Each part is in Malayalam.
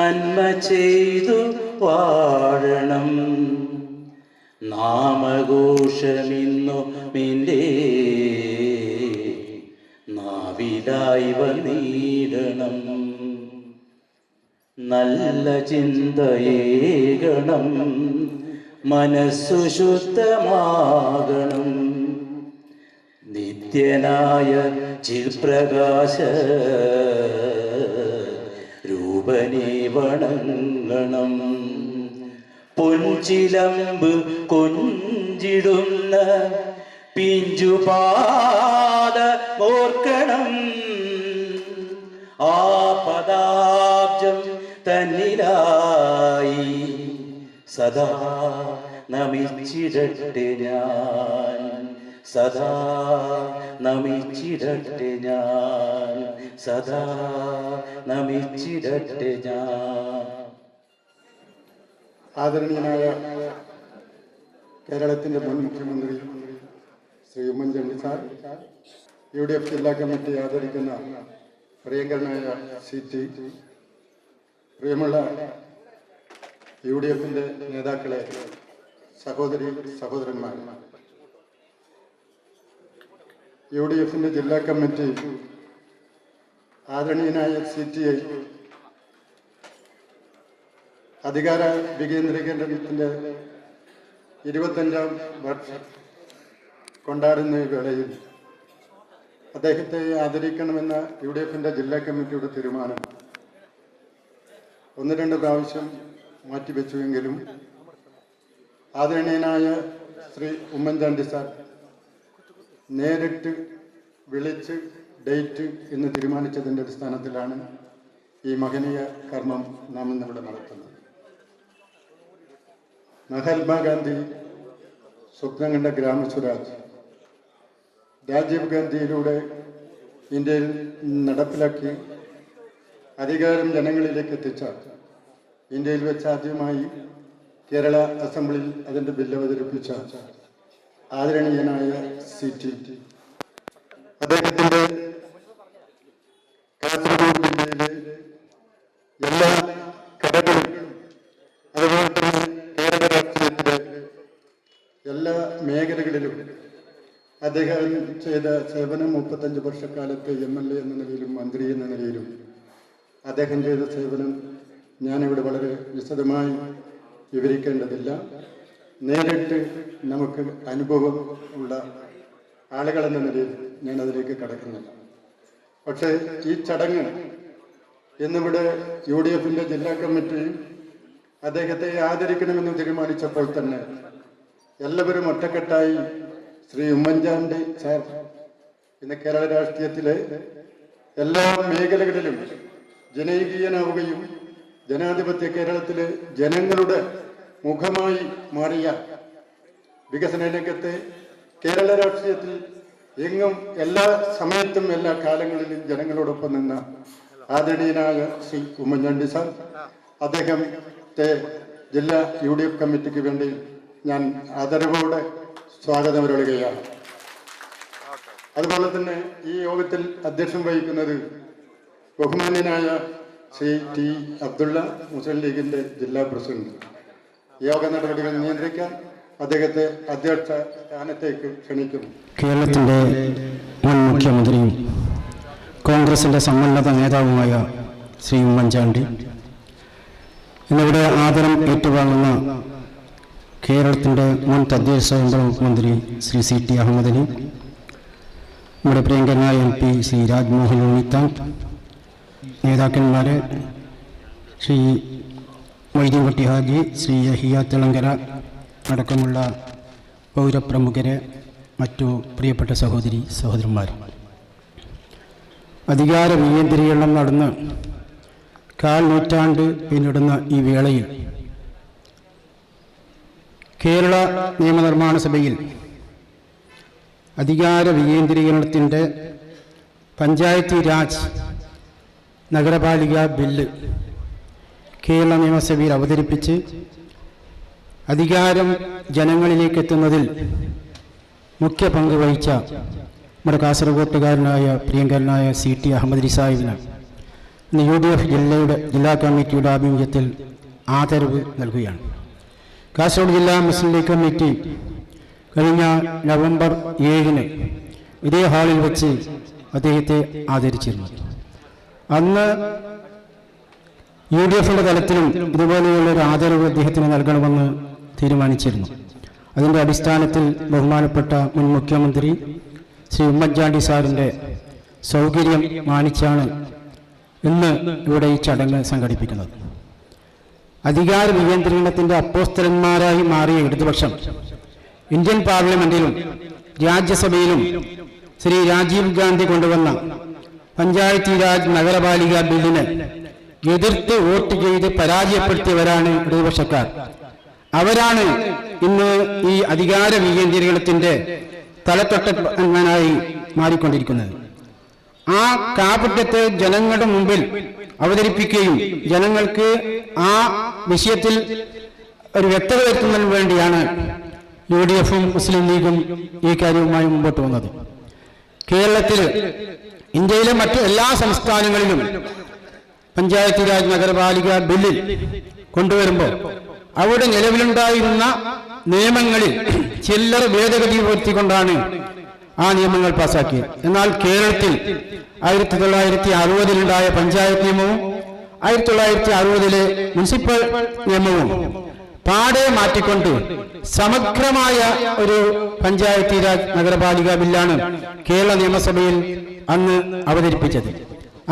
നന്മ ചെയ്തു വാഴണം. നാമഘോഷമിന്നു മിൻ്റെ നാവിലായി വന്നിടണം. നല്ല ചിന്തയേകണം, മനസ്സു ശുദ്ധമാകണം. നിത്യനായ ചിൽപ്രകാശ രൂപനെ വണങ്ങണം. പൊൻചിലമ്പ് കൊഞ്ചിടുന്ന പിഞ്ചുപാദ ഓർക്കണം. ആ പദാബ്ജം തന്നിലായി സദാ നമിച്ചിടട്ടെ ഞാൻ. സദാ നമിച്ചിടട്ടെ ഞാൻ. സദാ നമിച്ചിടട്ടെ ഞാൻ. ആദരണീയനായ കേരളത്തിൻ്റെ മുൻ മുഖ്യമന്ത്രി ശ്രീ ഉമ്മൻചാണ്ടി സാർ, UDF ജില്ലാ കമ്മിറ്റി ആദരിക്കുന്ന പ്രിയങ്കരനായ CT, പ്രിയമുള്ള UDFൻ്റെ നേതാക്കളെ, സഹോദരി സഹോദരന്മാർ, UDFൻ്റെ ജില്ലാ കമ്മിറ്റി ആദരണീയനായ CTയെ അധികാര വികേന്ദ്രീകരണത്തിൻ്റെ 25ാം വർഷം കൊണ്ടാടുന്ന വേളയിൽ അദ്ദേഹത്തെ ആദരിക്കണമെന്ന UDFൻ്റെ ജില്ലാ കമ്മിറ്റിയുടെ തീരുമാനം 1-2 പ്രാവശ്യം മാറ്റിവെച്ചുവെങ്കിലും ആദരണീയനായ ശ്രീ ഉമ്മൻചാണ്ടി സാർ നേരിട്ട് വിളിച്ച് ഡേറ്റ് എന്ന് തീരുമാനിച്ചതിൻ്റെ അടിസ്ഥാനത്തിലാണ് ഈ മഹനീയ കർമ്മം നാം ഇന്നിവിടെ നടത്തുന്നത്. മഹാത്മാഗാന്ധി സ്വപ്നം കണ്ട ഗ്രാമസ്വരാജ് രാജീവ് ഗാന്ധിയിലൂടെ ഇന്ത്യയിൽ നടപ്പിലാക്കി അധികാരം ജനങ്ങളിലേക്ക് എത്തിച്ച, ഇന്ത്യയിൽ വെച്ച് ആദ്യമായി കേരള അസംബ്ലിയിൽ അതിൻ്റെ ബില്ല് അവതരിപ്പിച്ച ആദരണീയനായ CT, അദ്ദേഹത്തിൻ്റെ കാസർഗോഡ് ജില്ലയിലെ എല്ലാ കടകളും അതുപോലെ തന്നെ കേരള രാഷ്ട്രീയത്തിലെ എല്ലാ മേഖലകളിലും അദ്ദേഹം ചെയ്ത സേവനം 35 വർഷക്കാലത്ത് MLA എന്ന നിലയിലും മന്ത്രി എന്ന നിലയിലും അദ്ദേഹം ചെയ്ത സേവനം ഞാനിവിടെ വളരെ വിശദമായി വിവരിക്കേണ്ടതില്ല. നേരിട്ട് നമുക്ക് അനുഭവം ഉള്ള ആളുകളെന്ന നിലയിൽ ഞാൻ അതിലേക്ക് കടക്കുന്നില്ല. പക്ഷേ ഈ ചടങ്ങ് ഇന്നിവിടെ UDFൻ്റെ ജില്ലാ കമ്മിറ്റി അദ്ദേഹത്തെ ആദരിക്കണമെന്ന് തീരുമാനിച്ചപ്പോൾ തന്നെ എല്ലാവരും ഒറ്റക്കെട്ടായി ശ്രീ ഉമ്മൻചാണ്ടി സാർ ഇന്ന് കേരള രാഷ്ട്രീയത്തിലെ എല്ലാ മേഖലകളിലും ജനകീയനാവുകയും ജനാധിപത്യ കേരളത്തിലെ ജനങ്ങളുടെ മുഖമായി മാറിയ വികസന രംഗത്തെ കേരള രാഷ്ട്രീയത്തിൽ എങ്ങും എല്ലാ സമയത്തും എല്ലാ കാലങ്ങളിലും ജനങ്ങളോടൊപ്പം നിന്ന ആദരണീയനായ ശ്രീ ഉമ്മൻചാണ്ടി സാർ, അദ്ദേഹത്തെ ജില്ലാ UDF കമ്മിറ്റിക്ക് വേണ്ടി ഞാൻ ആദരവോടെ സ്വാഗതം അരുളുകയാണ്. അതുപോലെ തന്നെ ഈ യോഗത്തിൽ അധ്യക്ഷം വഹിക്കുന്നത് ബഹുമാന്യനായ ശ്രീ T. അബ്ദുള്ള, മുസ്ലിം ലീഗിൻ്റെ ജില്ലാ പ്രസിഡന്റ്. യോഗ നടപടികൾ നിയന്ത്രിക്കാൻ അദ്ദേഹത്തെ അധ്യക്ഷ സ്ഥാനത്തേക്ക് ക്ഷണിക്കുന്നു. കേരളത്തിൻ്റെ മുൻ മുഖ്യമന്ത്രിയും കോൺഗ്രസിൻ്റെ സമ്മന്നത നേതാവുമായ ശ്രീ ഉമ്മൻചാണ്ടി, ഇന്നിവിടെ ആദരം ഏറ്റുവാങ്ങുന്ന കേരളത്തിൻ്റെ മുൻ തദ്ദേശ സ്വയംഭരണ മുഖ്യമന്ത്രി ശ്രീ CT അഹമ്മദ് അലി, നമ്മുടെ പ്രിയങ്കരനായ MP ശ്രീ രാജ്മോഹൻ ഉണ്ണിത്താൻ, നേതാക്കന്മാരെ ശ്രീ മൊയ്തീൻകുട്ടി ഹാജി, ശ്രീ യഹിയ തിളങ്കര അടക്കമുള്ള പൗരപ്രമുഖരെ, മറ്റു പ്രിയപ്പെട്ട സഹോദരി സഹോദരന്മാർ, അധികാര വികേന്ദ്രീകരണം നടന്ന് 1/4 നൂറ്റാണ്ട് പിന്നിടുന്ന ഈ വേളയിൽ കേരള നിയമനിർമ്മാണ സഭയിൽ അധികാര വികേന്ദ്രീകരണത്തിൻ്റെ പഞ്ചായത്തി രാജ് നഗരപാലിക ബില്ല് കേരള നിയമസഭയിൽ അവതരിപ്പിച്ച് അധികാരം ജനങ്ങളിലേക്ക് എത്തുന്നതിൽ മുഖ്യ പങ്ക് വഹിച്ച നമ്മുടെ കാസർഗോട്ടുകാരനായ പ്രിയങ്കരനായ CT അഹമ്മദ് അലി സാഹിബിന് ഇന്ന് UDF ജില്ലാ കമ്മിറ്റിയുടെ ആഭിമുഖ്യത്തിൽ ആദരവ് നൽകുകയാണ്. കാസർഗോഡ് ജില്ലാ മുസ്ലിം ലീഗ് കമ്മിറ്റി കഴിഞ്ഞ നവംബർ 7-ന് ഇതേ ഹാളിൽ വെച്ച് അദ്ദേഹത്തെ ആദരിച്ചിരുന്നു. അന്ന് UDFയുടെ തലത്തിലും ഇതുപോലെയുള്ള ഒരു ആദരവ് അദ്ദേഹത്തിന് നൽകണമെന്ന് തീരുമാനിച്ചിരുന്നു. അതിൻ്റെ അടിസ്ഥാനത്തിൽ ബഹുമാനപ്പെട്ട മുൻ മുഖ്യമന്ത്രി ശ്രീ ഉമ്മൻചാണ്ടി സാറിൻ്റെ സൗകര്യം മാനിച്ചാണ് ഇന്ന് ഇവിടെ ഈ ചടങ്ങ് സംഘടിപ്പിക്കുന്നത്. അധികാര വികേന്ദ്രീകരണത്തിൻ്റെ അപ്പോസ്തലന്മാരായി മാറിയ ഇടതുപക്ഷം ഇന്ത്യൻ പാർലമെന്റിലും രാജ്യസഭയിലും ശ്രീ രാജീവ് ഗാന്ധി കൊണ്ടുവന്ന പഞ്ചായത്തി രാജ് നഗരപാലിക ബില്ലിനെ എതിർത്ത് വോട്ട് ചെയ്ത് പരാജയപ്പെടുത്തിയവരാണ് ഇടതുപക്ഷക്കാർ. അവരാണ് ഇന്ന് ഈ അധികാര വികേന്ദ്രീകരണത്തിന്റെ തലത്തൊട്ടനായി മാറിക്കൊണ്ടിരിക്കുന്നത്. ആ കാപട്യത്തെ ജനങ്ങളുടെ മുമ്പിൽ അവതരിപ്പിക്കുകയും ജനങ്ങൾക്ക് ആ വിഷയത്തിൽ ഒരു വ്യക്തത വരുത്തുന്നതിന് വേണ്ടിയാണ് UDFും മുസ്ലിം ലീഗും ഈ കാര്യവുമായി മുമ്പോട്ട് വന്നത്. കേരളത്തിൽ ഇന്ത്യയിലെ മറ്റ് എല്ലാ സംസ്ഥാനങ്ങളിലും പഞ്ചായത്തി രാജ് നഗരപാലിക ബില്ലിൽ കൊണ്ടുവരുമ്പോൾ അവിടെ നിലവിലുണ്ടായിരുന്ന നിയമങ്ങളിൽ ചില്ലറ ഭേദഗതി വരുത്തിക്കൊണ്ടാണ് ആ നിയമങ്ങൾ പാസാക്കിയത്. എന്നാൽ കേരളത്തിൽ 1960-ലുണ്ടായ പഞ്ചായത്ത് നിയമവും 1960-ലെ മുനിസിപ്പൽ നിയമവും പാടെ മാറ്റിക്കൊണ്ട് സമഗ്രമായ ഒരു പഞ്ചായത്തി രാജ് നഗരപാലിക ബില്ലാണ് കേരള നിയമസഭയിൽ അന്ന് അവതരിപ്പിച്ചത്.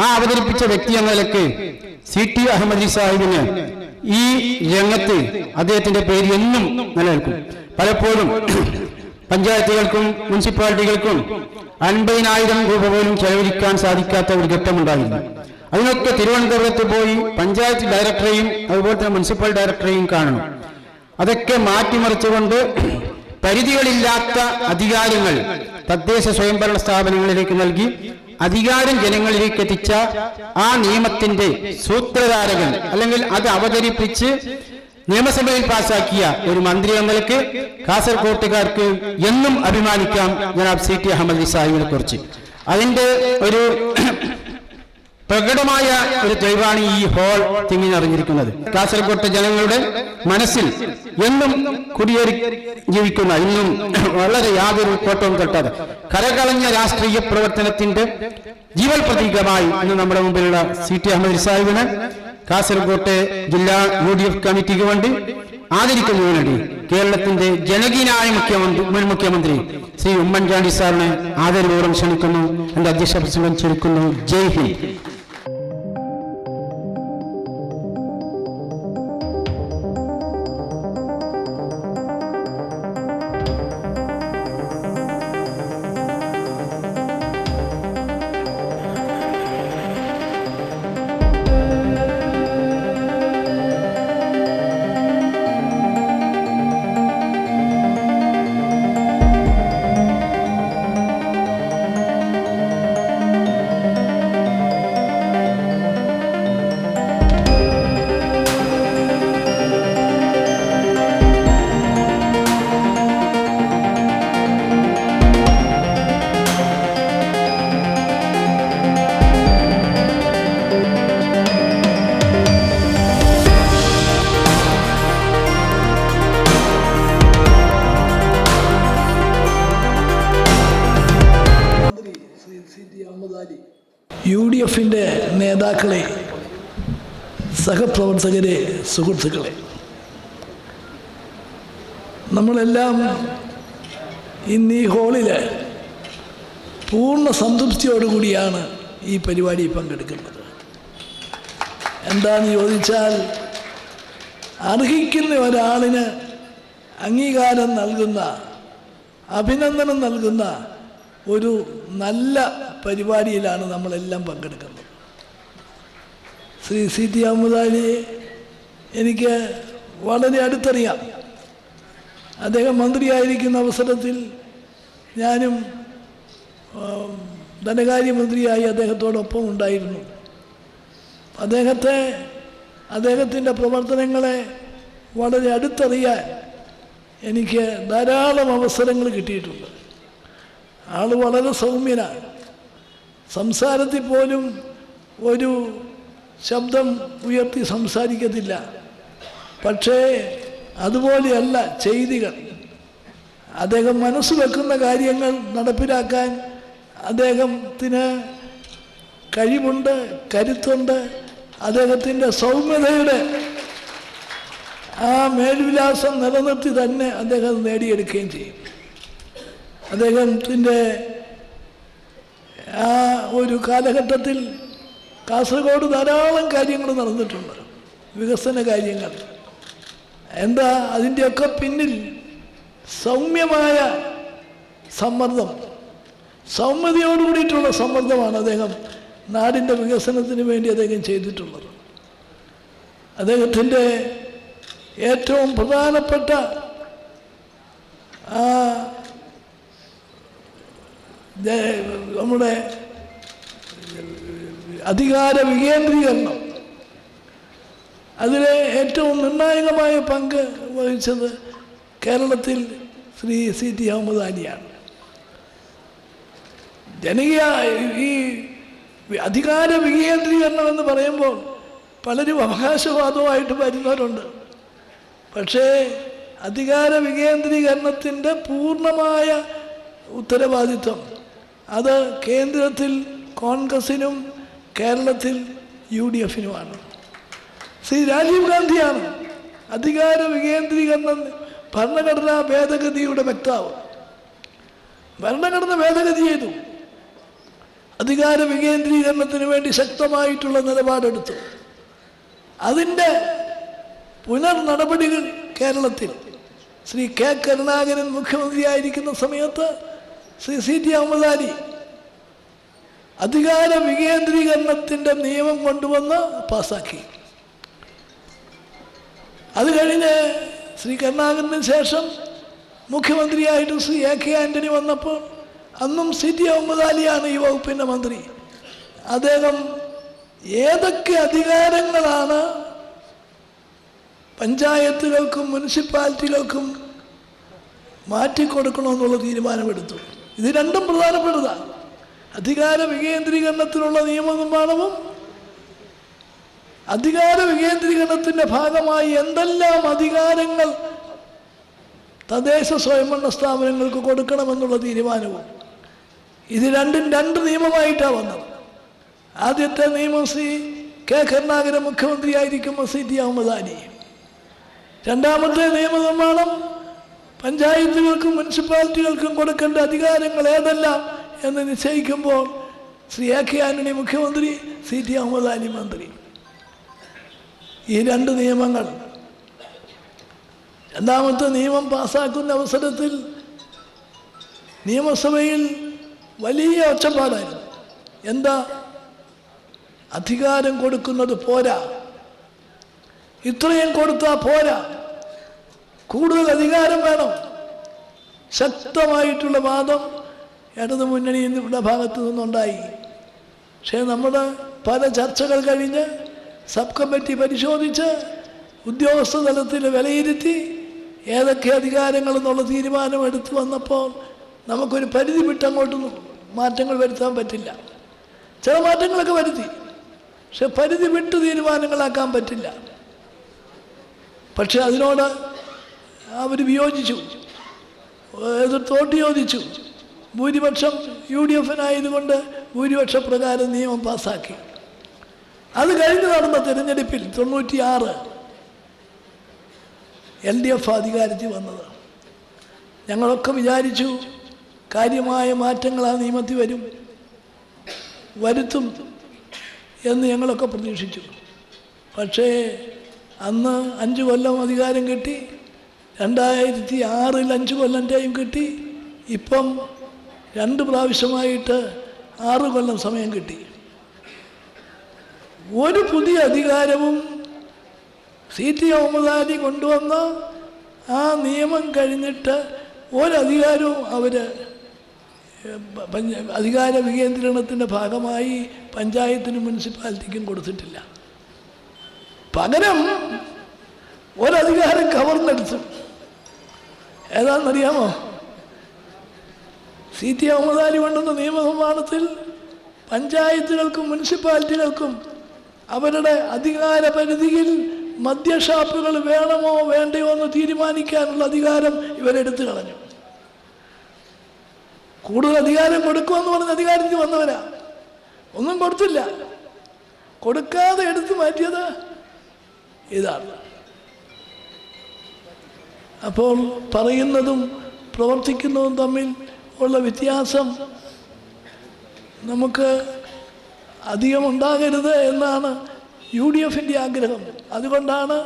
ആ അവതരിപ്പിച്ച വ്യക്തി എന്ന നിലയ്ക്ക് CT അഹമ്മദ് സാഹിബിന് ഈ രംഗത്ത് അദ്ദേഹത്തിന്റെ പേര് എന്നും നിലനിൽക്കും. പലപ്പോഴും പഞ്ചായത്തുകൾക്കും മുനിസിപ്പാലിറ്റികൾക്കും 50,000 രൂപ പോലും ചെലവഴിക്കാൻ സാധിക്കാത്ത ഒരു ഘട്ടമുണ്ടായിരുന്നു. അതിനൊക്കെ തിരുവനന്തപുരത്ത് പോയി പഞ്ചായത്ത് ഡയറക്ടറെയും അതുപോലെ തന്നെ മുനിസിപ്പൽ ഡയറക്ടറെയും കാണണം. അതൊക്കെ മാറ്റിമറിച്ചുകൊണ്ട് പരിധികളില്ലാത്ത അധികാരങ്ങൾ തദ്ദേശ സ്വയംഭരണ സ്ഥാപനങ്ങളിലേക്ക് നൽകി അധികാരം ജനങ്ങളിലേക്ക് എത്തിച്ച ആ നിയമത്തിന്റെ സൂത്രധാരകൻ അല്ലെങ്കിൽ അത് അവതരിപ്പിച്ച് നിയമസഭയിൽ പാസാക്കിയ ഒരു മന്ത്രി എന്ന നിലയ്ക്ക് കാസർകോട്ടുകാർക്ക് എന്നും അഭിമാനിക്കാം ജനാബ് CT അഹമ്മദ് സാഹിബിനെ കുറിച്ച്. അതിന്റെ ഒരു പ്രകടമായ ഒരു തെളിവാണ് ഈ ഹോൾ തിങ്ങി നിറഞ്ഞിരിക്കുന്നത്. കാസർകോട്ടെ ജനങ്ങളുടെ മനസ്സിൽ എന്നും കുടിയേറി ജീവിക്കുന്ന, ഇന്നും വളരെ യാതൊരു കോട്ടവും തട്ടാതെ കരകളഞ്ഞ രാഷ്ട്രീയ പ്രവർത്തനത്തിന്റെ ജീവൽ പ്രതീകമായി ഇന്ന് നമ്മുടെ മുമ്പിലുള്ള CT അഹമ്മദ് സാഹിബിനെ കാസർകോട്ടെ ജില്ലാ UDF കമ്മിറ്റിക്ക് വേണ്ടി ആദരിക്കുന്നതിന് വേണ്ടി കേരളത്തിന്റെ ജനകീയനായ മുൻ മുഖ്യമന്ത്രി ശ്രീ ഉമ്മൻചാണ്ടി സാറിനെ ആദരപൂർവ്വം ക്ഷണിക്കുന്നു. എന്റെ അധ്യക്ഷ പ്രസംഗം ചുരുക്കുന്നു. ജയ് ഹിന്ദ്. UDFിൻ്റെ നേതാക്കളെ, സഹപ്രവർത്തകരെ, സുഹൃത്തുക്കളെ, നമ്മളെല്ലാം ഇന്ന് ഈ ഹാളിൽ പൂർണ്ണ സംതൃപ്തിയോടുകൂടിയാണ് ഈ പരിപാടിയിൽ പങ്കെടുക്കുന്നത്. എന്താണെന്ന് ചോദിച്ചാൽ, അർഹിക്കുന്ന ഒരാളിന് അംഗീകാരം നൽകുന്ന, അഭിനന്ദനം നൽകുന്ന ഒരു നല്ല പരിപാടിയിലാണ് നമ്മളെല്ലാം പങ്കെടുക്കുന്നത്. ശ്രീ CT അഹമ്മദ് അലിയെ എനിക്ക് വളരെ അടുത്തറിയാം. അദ്ദേഹം മന്ത്രിയായിരിക്കുന്ന അവസരത്തിൽ ഞാനും ധനകാര്യമന്ത്രിയായി അദ്ദേഹത്തോടൊപ്പം ഉണ്ടായിരുന്നു. അദ്ദേഹത്തിൻ്റെ പ്രവർത്തനങ്ങളെ വളരെ അടുത്തറിയാൻ എനിക്ക് ധാരാളം അവസരങ്ങൾ കിട്ടിയിട്ടുണ്ട്. ആൾ വളരെ സൗമ്യനാണ്. സംസാരത്തിൽ പോലും ഒരു ശബ്ദം ഉയർത്തി സംസാരിക്കത്തില്ല. പക്ഷേ അതുപോലെയല്ല ചെയ്തികൾ. അദ്ദേഹം മനസ്സ് വെക്കുന്ന കാര്യങ്ങൾ നടപ്പിലാക്കാൻ അദ്ദേഹത്തിന് കഴിവുണ്ട്, കരുത്തുണ്ട്. അദ്ദേഹത്തിൻ്റെ സൗമ്യതയുടെ ആ മേൽവിലാസം നിലനിർത്തി തന്നെ അദ്ദേഹം നേടിയെടുക്കുകയും ചെയ്യും. അദ്ദേഹത്തിൻ്റെ ആ ഒരു കാലഘട്ടത്തിൽ കാസർഗോഡ് ധാരാളം കാര്യങ്ങൾ നടന്നിട്ടുണ്ട്, വികസന കാര്യങ്ങൾ. എന്താ അതിൻ്റെയൊക്കെ പിന്നിൽ സൗമ്യമായ സമ്മർദ്ദം, സൗമ്യതയോട് കൂടിയിട്ടുള്ള സമ്മർദ്ദമാണ് അദ്ദേഹം നാടിൻ്റെ വികസനത്തിന് വേണ്ടി അദ്ദേഹം ചെയ്തിട്ടുള്ളത്. അദ്ദേഹത്തിൻ്റെ ഏറ്റവും പ്രധാനപ്പെട്ട നമ്മുടെ അധികാര വികേന്ദ്രീകരണം, അതിലെ ഏറ്റവും നിർണായകമായ പങ്ക് വഹിച്ചത് കേരളത്തിൽ ശ്രീ CT അഹമ്മദ് അലിയാണ്. ജനകീയ ഈ അധികാര വികേന്ദ്രീകരണം എന്ന് പറയുമ്പോൾ പലരും അവകാശവാദവുമായിട്ട് വരുന്നവരുണ്ട്. പക്ഷേ അധികാര വികേന്ദ്രീകരണത്തിൻ്റെ പൂർണ്ണമായ ഉത്തരവാദിത്വം അത് കേന്ദ്രത്തിൽ കോൺഗ്രസിനും കേരളത്തിൽ UDFനുമാണ്. ശ്രീ രാജീവ് ഗാന്ധിയാണ് അധികാര വികേന്ദ്രീകരണം ഭരണഘടനാ ഭേദഗതിയുടെ വക്താവ്. ഭരണഘടന ഭേദഗതി ചെയ്തു, അധികാര വികേന്ദ്രീകരണത്തിന് വേണ്ടി ശക്തമായിട്ടുള്ള നിലപാടെടുത്തു. അതിൻ്റെ പുനർ നടപടികൾ കേരളത്തിൽ ശ്രീ K. കരുണാകരൻ മുഖ്യമന്ത്രിയായിരിക്കുന്ന സമയത്ത് ശ്രീ CT അഹമ്മദ് അലി അധികാര വികേന്ദ്രീകരണത്തിൻ്റെ നിയമം കൊണ്ടുവന്ന് പാസാക്കി. അത് കഴിഞ്ഞ് ശ്രീ കരുണാകരന് ശേഷം മുഖ്യമന്ത്രിയായിട്ട് ശ്രീ AK ആൻ്റണി വന്നപ്പോൾ അന്നും CT അഹമ്മദ് അലിയാണ് ഈ വകുപ്പിൻ്റെ മന്ത്രി. അദ്ദേഹം ഏതൊക്കെ അധികാരങ്ങളാണ് പഞ്ചായത്തുകൾക്കും മുനിസിപ്പാലിറ്റികൾക്കും മാറ്റിക്കൊടുക്കണമെന്നുള്ള തീരുമാനമെടുത്തു. ഇത് രണ്ടും പ്രധാനപ്പെട്ടതാണ്. അധികാര വികേന്ദ്രീകരണത്തിനുള്ള നിയമനിർമ്മാണവും അധികാര വികേന്ദ്രീകരണത്തിൻ്റെ ഭാഗമായി എന്തെല്ലാം അധികാരങ്ങൾ തദ്ദേശ സ്വയംഭരണ സ്ഥാപനങ്ങൾക്ക് കൊടുക്കണമെന്നുള്ള തീരുമാനവും. ഇത് രണ്ടും രണ്ട് നിയമമായിട്ടാണ് വന്നത്. ആദ്യത്തെ നിയമം ശ്രീ K. കരുണാകരൻ മുഖ്യമന്ത്രിയായിരിക്കുമ്പോൾ CT അഹമ്മദ് അലി. രണ്ടാമത്തെ നിയമനിർമ്മാണം പഞ്ചായത്തുകൾക്കും മുനിസിപ്പാലിറ്റികൾക്കും കൊടുക്കേണ്ട അധികാരങ്ങൾ ഏതെല്ലാം എന്ന് നിശ്ചയിക്കുമ്പോൾ ശ്രീ AK ആൻ്റണി മുഖ്യമന്ത്രി, CT അഹമ്മദ് അലി മന്ത്രി. ഈ രണ്ട് നിയമങ്ങൾ, രണ്ടാമത്തെ നിയമം പാസ്സാക്കുന്ന അവസരത്തിൽ നിയമസഭയിൽ വലിയ ഒച്ചപ്പാടായിരുന്നു. എന്താ, അധികാരം കൊടുക്കുന്നത് പോരാ, ഇത്രയും കൊടുത്താൽ പോരാ, കൂടുതൽ അധികാരം വേണം. ശക്തമായിട്ടുള്ള വാദം ഇടതു മുന്നണിയുടെ ഭാഗത്തു നിന്നുണ്ടായി. പക്ഷേ നമ്മുടെ പല ചർച്ചകൾ കഴിഞ്ഞ് സബ് കമ്മിറ്റി പരിശോധിച്ച് ഉദ്യോഗസ്ഥ തലത്തിൽ വിലയിരുത്തി ഏതൊക്കെ അധികാരങ്ങളെന്നുള്ള തീരുമാനം എടുത്തു വന്നപ്പോൾ നമുക്കൊരു പരിധി വിട്ടങ്ങോട്ട് മാറ്റങ്ങൾ വരുത്താൻ പറ്റില്ല. ചില മാറ്റങ്ങളൊക്കെ വരുത്തി, പക്ഷെ പരിധി വിട്ട് തീരുമാനങ്ങളാക്കാൻ പറ്റില്ല. പക്ഷെ അതിനോട് അവർ വിയോജിച്ചു, എതിർത്തോട്ട് യോജിച്ചു. ഭൂരിപക്ഷം UDFനായതുകൊണ്ട് ഭൂരിപക്ഷ പ്രകാരം നിയമം പാസ്സാക്കി. അത് കഴിഞ്ഞ് നടന്ന തിരഞ്ഞെടുപ്പിൽ 96 LDF അധികാരത്തിൽ വന്നത്. ഞങ്ങളൊക്കെ വിചാരിച്ചു കാര്യമായ മാറ്റങ്ങൾ ആ നിയമത്തിൽ വരുത്തും എന്ന് ഞങ്ങളൊക്കെ പ്രതീക്ഷിച്ചു. പക്ഷേ അന്ന് 5 കൊല്ലം അധികാരം കിട്ടി, 2006 5 കൊല്ലം ടൈം കിട്ടി, ഇപ്പം 2 പ്രാവശ്യമായിട്ട് 6 കൊല്ലം സമയം കിട്ടി. ഒരു പുതിയ അധികാരവും CT അഹമ്മദ് അലി കൊണ്ടുവന്ന ആ നിയമം കഴിഞ്ഞിട്ട് ഒരധികാരവും അവർ അധികാര വികേന്ദ്രീകരണത്തിൻ്റെ ഭാഗമായി പഞ്ചായത്തിനും മുനിസിപ്പാലിറ്റിക്കും കൊടുത്തിട്ടില്ല. പകരം ഒരധികാരം കവർന്നെടുത്തു. ഏതാണെന്നറിയാമോ? CT അഹമ്മദ് അലി കൊണ്ടുവന്ന നിയമനിർമ്മാണത്തിൽ പഞ്ചായത്തുകൾക്കും മുനിസിപ്പാലിറ്റികൾക്കും അവരുടെ അധികാര പരിധിയിൽ മദ്യഷാപ്പുകൾ വേണമോ വേണ്ടയോ എന്ന് തീരുമാനിക്കാനുള്ള അധികാരം ഇവരെടുത്തു കളഞ്ഞു. കൂടുതൽ അധികാരം കൊടുക്കുമെന്ന് പറഞ്ഞ അധികാരത്തിൽ വന്നവരാ, ഒന്നും കൊടുത്തില്ല. കൊടുക്കാതെ എടുത്തു മാറ്റിയത് ഇതാണ്. അപ്പോൾ പറയുന്നതും പ്രവർത്തിക്കുന്നതും തമ്മിൽ ഉള്ള വ്യത്യാസം നമുക്ക് അധികം ഉണ്ടാകരുത് എന്നാണ് UDFൻ്റെ ആഗ്രഹം. അതുകൊണ്ടാണ്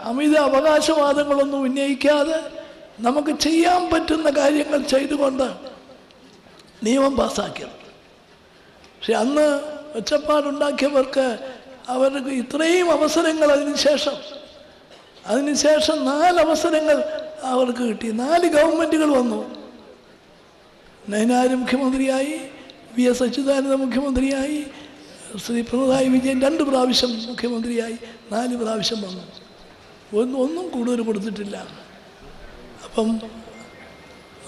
അമിത അവകാശവാദങ്ങളൊന്നും ഉന്നയിക്കാതെ നമുക്ക് ചെയ്യാൻ പറ്റുന്ന കാര്യങ്ങൾ ചെയ്തുകൊണ്ട് നിയമം പാസ്സാക്കിയത്. പക്ഷെ അന്ന് ഒച്ചപ്പാടുണ്ടാക്കിയവർക്ക് അവർക്ക് ഇത്രയും അവസരങ്ങൾ അതിനുശേഷം 4 അവസരങ്ങൾ അവർക്ക് കിട്ടി. 4 ഗവൺമെൻറ്റുകൾ വന്നു. നയനാർ മുഖ്യമന്ത്രിയായി, VS അച്യുതാനന്ദ മുഖ്യമന്ത്രിയായി, ശ്രീ പിണറായി വിജയൻ 2 പ്രാവശ്യം മുഖ്യമന്ത്രിയായി, 4 പ്രാവശ്യം വന്നു. ഒന്നും കൂടുതൽ കൊടുത്തിട്ടില്ല. അപ്പം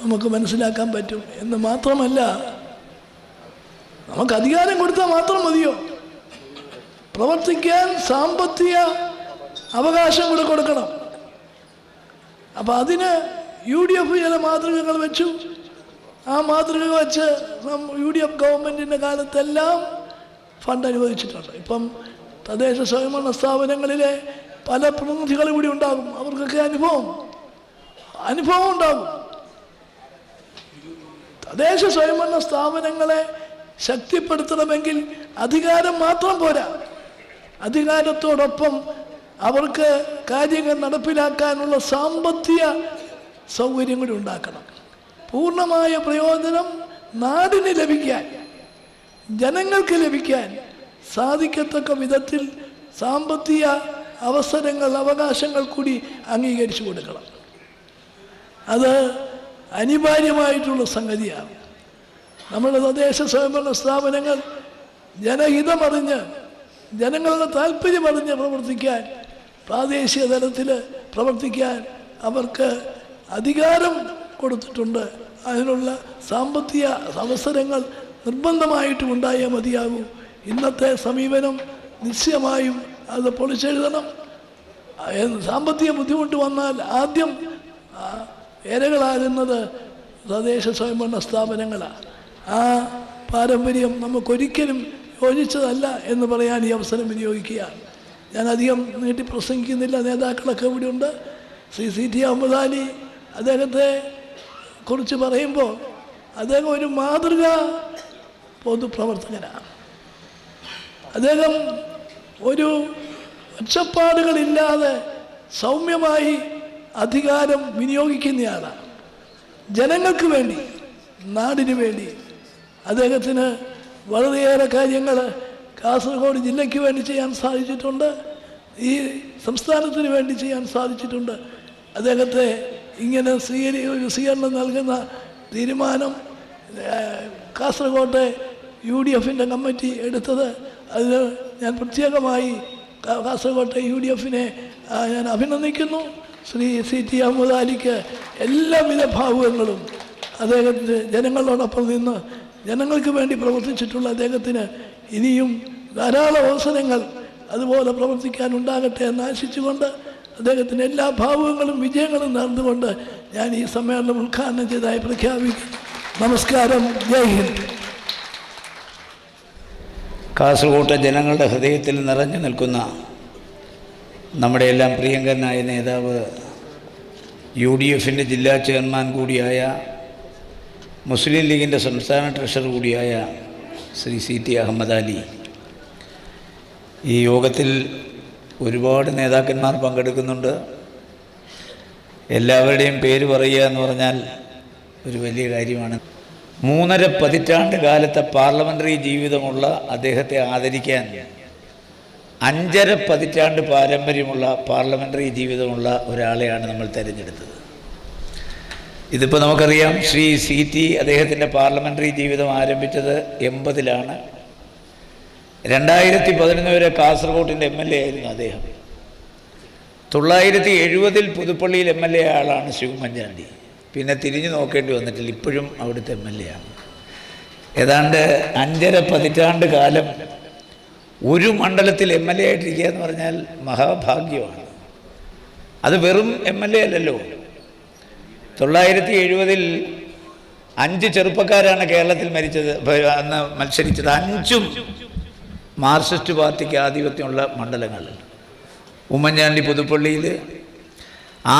നമുക്ക് മനസ്സിലാക്കാൻ പറ്റും. എന്ന് മാത്രമല്ല, നമുക്ക് അധികാരം കൊടുത്താൽ മാത്രം മതിയോ? പ്രവർത്തിക്കാൻ സാമ്പത്തിക അവകാശം കൂടെ കൊടുക്കണം. അപ്പം അതിന് UDF ചില മാതൃകകൾ വെച്ചു. ആ മാതൃക വെച്ച് UDF ഗവൺമെൻറ്റിൻ്റെ കാലത്തെല്ലാം ഫണ്ട് അനുവദിച്ചിട്ടുണ്ട്. ഇപ്പം തദ്ദേശ സ്വയംഭരണ സ്ഥാപനങ്ങളിലെ പല പ്രതിനിധികളും കൂടി ഉണ്ടാകും. അവർക്കൊക്കെ അനുഭവം ഉണ്ടാകും. തദ്ദേശ സ്വയംഭരണ സ്ഥാപനങ്ങളെ ശക്തിപ്പെടുത്തണമെങ്കിൽ അധികാരം മാത്രം പോരാ. അധികാരത്തോടൊപ്പം അവർക്ക് കാര്യങ്ങൾ നടപ്പിലാക്കാനുള്ള സാമ്പത്തിക സൗകര്യം കൂടി ഉണ്ടാക്കണം. പൂർണ്ണമായ പ്രയോജനം നാടിന് ലഭിക്കാൻ, ജനങ്ങൾക്ക് ലഭിക്കാൻ സാധിക്കത്തക്ക വിധത്തിൽ സാമ്പത്തിക അവസരങ്ങൾ, അവകാശങ്ങൾ കൂടി അംഗീകരിച്ചു കൊടുക്കണം. അത് അനിവാര്യമായിട്ടുള്ള സംഗതിയാണ്. നമ്മുടെ തദ്ദേശ സ്വയംഭരണ സ്ഥാപനങ്ങൾ ജനഹിതമറിഞ്ഞ്, ജനങ്ങളുടെ താല്പര്യമറിഞ്ഞ് പ്രവർത്തിക്കാൻ, പ്രാദേശിക തലത്തിൽ പ്രവർത്തിക്കാൻ അവർക്ക് അധികാരം കൊടുത്തിട്ടുണ്ട്. അതിനുള്ള സാമ്പത്തിക അവസരങ്ങൾ നിർബന്ധമായിട്ടും ഉണ്ടായേ മതിയാകൂ. ഇന്നത്തെ സമീപനം നിശ്ചയമായും അത് പൊളിച്ചെഴുതണം. സാമ്പത്തിക ബുദ്ധിമുട്ട് വന്നാൽ ആദ്യം ഇരകളാകുന്നത് തദ്ദേശ സ്വയംഭരണ സ്ഥാപനങ്ങളാണ്. ആ പാരമ്പര്യം നമുക്കൊരിക്കലും യോജിച്ചതല്ല എന്ന് പറയാൻ ഈ അവസരം വിനിയോഗിക്കുകയാണ്. ഞാൻ അധികം നീട്ടി പ്രസംഗിക്കുന്നില്ല. നേതാക്കളൊക്കെ ഇവിടെ ഉണ്ട്. ശ്രീ CT അഹമ്മദ് അലി, അദ്ദേഹത്തെ കുറിച്ച് പറയുമ്പോൾ അദ്ദേഹം ഒരു മാതൃക പൊതുപ്രവർത്തകനാണ്. അദ്ദേഹം ഒരു ഒച്ചപ്പാടുകളില്ലാതെ സൗമ്യമായി അധികാരം വിനിയോഗിക്കുന്നയാളാണ്. ജനങ്ങൾക്ക് വേണ്ടി, നാടിനു വേണ്ടി അദ്ദേഹത്തിന് വളരെയേറെ കാര്യങ്ങൾ കാസർഗോഡ് ജില്ലയ്ക്ക് വേണ്ടി ചെയ്യാൻ സാധിച്ചിട്ടുണ്ട്. ഈ സംസ്ഥാനത്തിന് വേണ്ടി ചെയ്യാൻ സാധിച്ചിട്ടുണ്ട്. അദ്ദേഹത്തെ ഇങ്ങനെ ഒരു സ്വീകരണം നൽകുന്ന തീരുമാനം കാസർഗോട്ടെ UDFൻ്റെ കമ്മിറ്റി എടുത്തത്, അതിന് ഞാൻ പ്രത്യേകമായി കാസർഗോട്ടെ UDFനെ ഞാൻ അഭിനന്ദിക്കുന്നു. ശ്രീ CT അഹമ്മദ് അലിക്ക് എല്ലാവിധ ഭാവുകങ്ങളും, അദ്ദേഹത്തിന് ജനങ്ങളോടൊപ്പം നിന്ന് ജനങ്ങൾക്ക് വേണ്ടി പ്രവർത്തിച്ചിട്ടുള്ള അദ്ദേഹത്തിന് ഇനിയും ധാരാളം അവസരങ്ങൾ അതുപോലെ പ്രവർത്തിക്കാൻ ഉണ്ടാകട്ടെ എന്ന് ആശിച്ചുകൊണ്ട് അദ്ദേഹത്തിന് എല്ലാ ഭാവുകങ്ങളും വിജയങ്ങളും നേർന്നുകൊണ്ട് ഞാൻ ഈ സമ്മേളനം ഉദ്ഘാടനം ചെയ്തതായി പ്രഖ്യാപിക്കുന്നു. നമസ്കാരം. ജയ് ഹിന്ദ്. കാസർഗോട്ടെ ജനങ്ങളുടെ ഹൃദയത്തിൽ നിറഞ്ഞു നിൽക്കുന്ന നമ്മുടെ എല്ലാം പ്രിയങ്കരനായ നേതാവ്, UDFൻ്റെ ജില്ലാ ചെയർമാൻ കൂടിയായ, മുസ്ലിം ലീഗിൻ്റെ സംസ്ഥാന ട്രഷറർ കൂടിയായ ശ്രീ CT അഹമ്മദ് അലി. ഈ യോഗത്തിൽ ഒരുപാട് നേതാക്കന്മാർ പങ്കെടുക്കുന്നുണ്ട്. എല്ലാവരുടെയും പേര് പറയുക എന്ന് പറഞ്ഞാൽ ഒരു വലിയ കാര്യമാണ്. 3.5 പതിറ്റാണ്ട് കാലത്തെ പാർലമെൻ്ററി ജീവിതമുള്ള അദ്ദേഹത്തെ ആദരിക്കാൻ 5.5 പതിറ്റാണ്ട് പാരമ്പര്യമുള്ള പാർലമെൻ്ററി ജീവിതമുള്ള ഒരാളെയാണ് നമ്മൾ തിരഞ്ഞെടുത്തത്. ഇതിപ്പോൾ നമുക്കറിയാം, ശ്രീ CT അദ്ദേഹത്തിൻ്റെ പാർലമെൻ്ററി ജീവിതം ആരംഭിച്ചത് 80-ലാണ്. 2011 വരെ കാസർഗോട്ടിൻ്റെ MLA ആയിരുന്നു അദ്ദേഹം. 970-ൽ പുതുപ്പള്ളിയിൽ MLA ആളാണ് ശിവമഞ്ചാണ്ടി. പിന്നെ തിരിഞ്ഞു നോക്കേണ്ടി വന്നിട്ടില്ല, ഇപ്പോഴും അവിടുത്തെ MLA ആണ്. ഏതാണ്ട് 5.5 പതിറ്റാണ്ട് കാലം ഒരു മണ്ഡലത്തിൽ MLA ആയിട്ടിരിക്കുക എന്ന് പറഞ്ഞാൽ മഹാഭാഗ്യമാണ്. അത് വെറും MLA അല്ലല്ലോ. 970 5 ചെറുപ്പക്കാരാണ് കേരളത്തിൽ അന്ന് മത്സരിച്ചത്. 5ഉം മാർക്സിസ്റ്റ് പാർട്ടിക്ക് ആധിപത്യമുള്ള മണ്ഡലങ്ങളിൽ. ഉമ്മൻചാണ്ടി പുതുപ്പള്ളിയിൽ,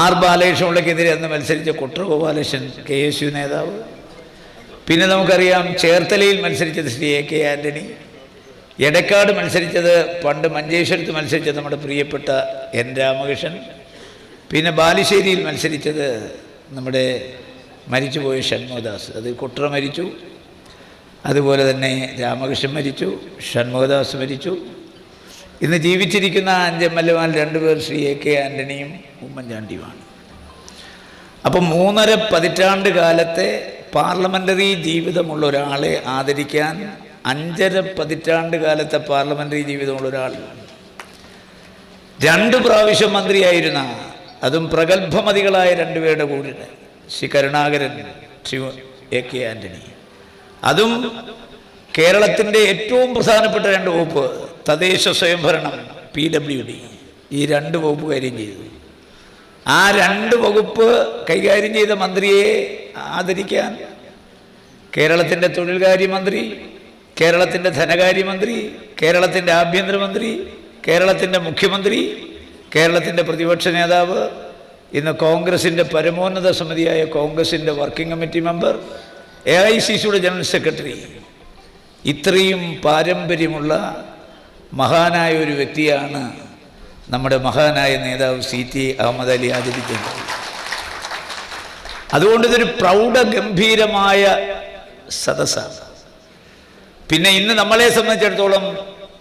R ബാലകൃഷ്ണപിള്ളയ്ക്കെതിരെ അന്ന് മത്സരിച്ച കുട്രഗോപാലകൃഷ്ണൻ KSU നേതാവ്. പിന്നെ നമുക്കറിയാം ചേർത്തലയിൽ മത്സരിച്ചത് ശ്രീ AK ആൻ്റണി, എടക്കാട് മത്സരിച്ചത് പണ്ട് മഞ്ചേശ്വരത്ത് മത്സരിച്ചത് നമ്മുടെ പ്രിയപ്പെട്ട N രാമകൃഷ്ണൻ, പിന്നെ ബാലുശ്ശേരിയിൽ മത്സരിച്ചത് നമ്മുടെ മരിച്ചുപോയ ഷൺമുഖദാസ്. അത് കുട്ര മരിച്ചു, അതുപോലെ തന്നെ രാമകൃഷ്ണൻ മരിച്ചു, ഷൺമുഖദാസ് മരിച്ചു. ഇന്ന് ജീവിച്ചിരിക്കുന്ന 5 MLAമാർ 2 പേർ ശ്രീ AK ആൻ്റണിയും ഉമ്മൻചാണ്ടിയുമാണ്. അപ്പം 3.5 പതിറ്റാണ്ട് കാലത്തെ പാർലമെൻ്ററി ജീവിതമുള്ള ഒരാളെ ആദരിക്കാൻ 5.5 പതിറ്റാണ്ട് കാലത്തെ പാർലമെൻ്ററി ജീവിതമുള്ള ഒരാൾ, 2 പ്രാവശ്യം മന്ത്രിയായിരുന്ന, അതും പ്രഗത്ഭമതികളായ 2 പേരുടെ കൂടെ, ശ്രീ കരുണാകരൻ, ശ്രീ AK ആൻ്റണി. അതും കേരളത്തിൻ്റെ ഏറ്റവും പ്രധാനപ്പെട്ട 2 വകുപ്പ്, തദ്ദേശ സ്വയംഭരണം, PWD, ഈ 2 വകുപ്പ് കൈകാര്യം ചെയ്തു. ആ 2 വകുപ്പ് കൈകാര്യം ചെയ്ത മന്ത്രിയെ ആദരിക്കാൻ കേരളത്തിൻ്റെ തൊഴിൽകാര്യമന്ത്രി, കേരളത്തിൻ്റെ ധനകാര്യമന്ത്രി, കേരളത്തിൻ്റെ ആഭ്യന്തരമന്ത്രി, കേരളത്തിൻ്റെ മുഖ്യമന്ത്രി, കേരളത്തിൻ്റെ പ്രതിപക്ഷ നേതാവ്, ഇന്ന് കോൺഗ്രസിൻ്റെ പരമോന്നത സമിതിയായ കോൺഗ്രസിൻ്റെ വർക്കിംഗ് കമ്മിറ്റി മെമ്പർ, AICCയുടെ ജനറൽ സെക്രട്ടറി, ഇത്രയും പാരമ്പര്യമുള്ള മഹാനായ ഒരു വ്യക്തിയാണ് നമ്മുടെ മഹാനായ നേതാവ് CT അഹമ്മദ് അലി ആദരിക്കുന്നത്. അതുകൊണ്ട് ഇതൊരു പ്രൗഢഗംഭീരമായ സദസ്സാണ്. പിന്നെ ഇന്ന് നമ്മളെ സംബന്ധിച്ചിടത്തോളം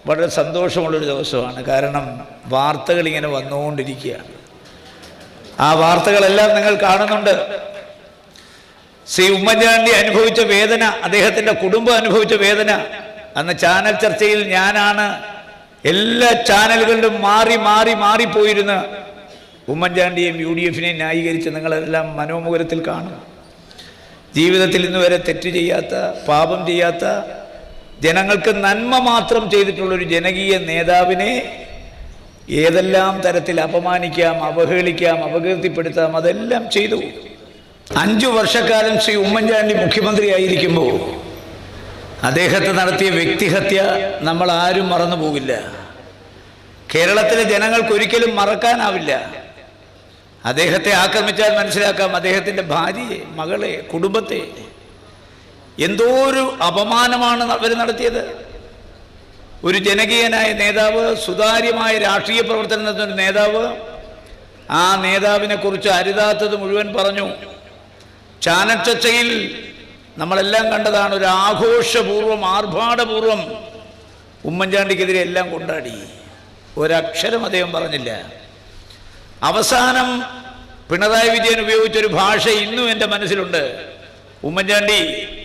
വളരെ സന്തോഷമുള്ളൊരു ദിവസമാണ്. കാരണം വാർത്തകൾ ഇങ്ങനെ വന്നുകൊണ്ടിരിക്കുകയാണ്. ആ വാർത്തകളെല്ലാം നിങ്ങൾ കാണുന്നുണ്ട്. ശ്രീ ഉമ്മൻചാണ്ടി അനുഭവിച്ച വേദന, അദ്ദേഹത്തിൻ്റെ കുടുംബം അനുഭവിച്ച വേദന, അന്ന് ചാനൽ ചർച്ചയിൽ ഞാനാണ് എല്ലാ ചാനലുകളിലും മാറിപ്പോയിരുന്ന് ഉമ്മൻചാണ്ടിയെയും UDFനെയും ന്യായീകരിച്ച് നിങ്ങളെല്ലാം മനോമുഖരത്തിൽ കാണും. ജീവിതത്തിൽ ഇന്ന് വരെ തെറ്റ് ചെയ്യാത്ത, പാപം ചെയ്യാത്ത, ജനങ്ങൾക്ക് നന്മ മാത്രം ചെയ്തിട്ടുള്ളൊരു ജനകീയ നേതാവിനെ ഏതെല്ലാം തരത്തിൽ അപമാനിക്കാം, അവഹേളിക്കാം, അപകീർത്തിപ്പെടുത്താം, അതെല്ലാം ചെയ്തു. 5 വർഷക്കാലം ശ്രീ ഉമ്മൻചാണ്ടി മുഖ്യമന്ത്രിയായിരിക്കുമ്പോൾ അദ്ദേഹത്തെ നടത്തിയ വ്യക്തിഹത്യ നമ്മൾ ആരും മറന്നു പോകില്ല. കേരളത്തിലെ ജനങ്ങൾക്ക് ഒരിക്കലും മറക്കാനാവില്ല. അദ്ദേഹത്തെ ആക്രമിച്ചാൽ മനസ്സിലാക്കാം അദ്ദേഹത്തിൻ്റെ ഭാര്യയെ, മകളെ, കുടുംബത്തെ. എന്തോ ഒരു അപമാനമാണ് അവർ നടത്തിയത്. ഒരു ജനകീയനായ നേതാവ്, സുതാര്യമായ രാഷ്ട്രീയ പ്രവർത്തനം നടത്തുന്ന ഒരു നേതാവ്, ആ നേതാവിനെ കുറിച്ച് അരുതാത്തത് മുഴുവൻ പറഞ്ഞു. ചാനൽ ചർച്ചയിൽ നമ്മളെല്ലാം കണ്ടതാണ്. ഒരു ആഘോഷപൂർവ്വം, ആർഭാടപൂർവ്വം ഉമ്മൻചാണ്ടിക്കെതിരെ എല്ലാം കൊണ്ടാടി. ഒരക്ഷരം അദ്ദേഹം പറഞ്ഞില്ല. അവസാനം പിണറായി വിജയൻ ഉപയോഗിച്ചൊരു ഭാഷ ഇന്നും എൻ്റെ മനസ്സിലുണ്ട്. ഉമ്മൻചാണ്ടി,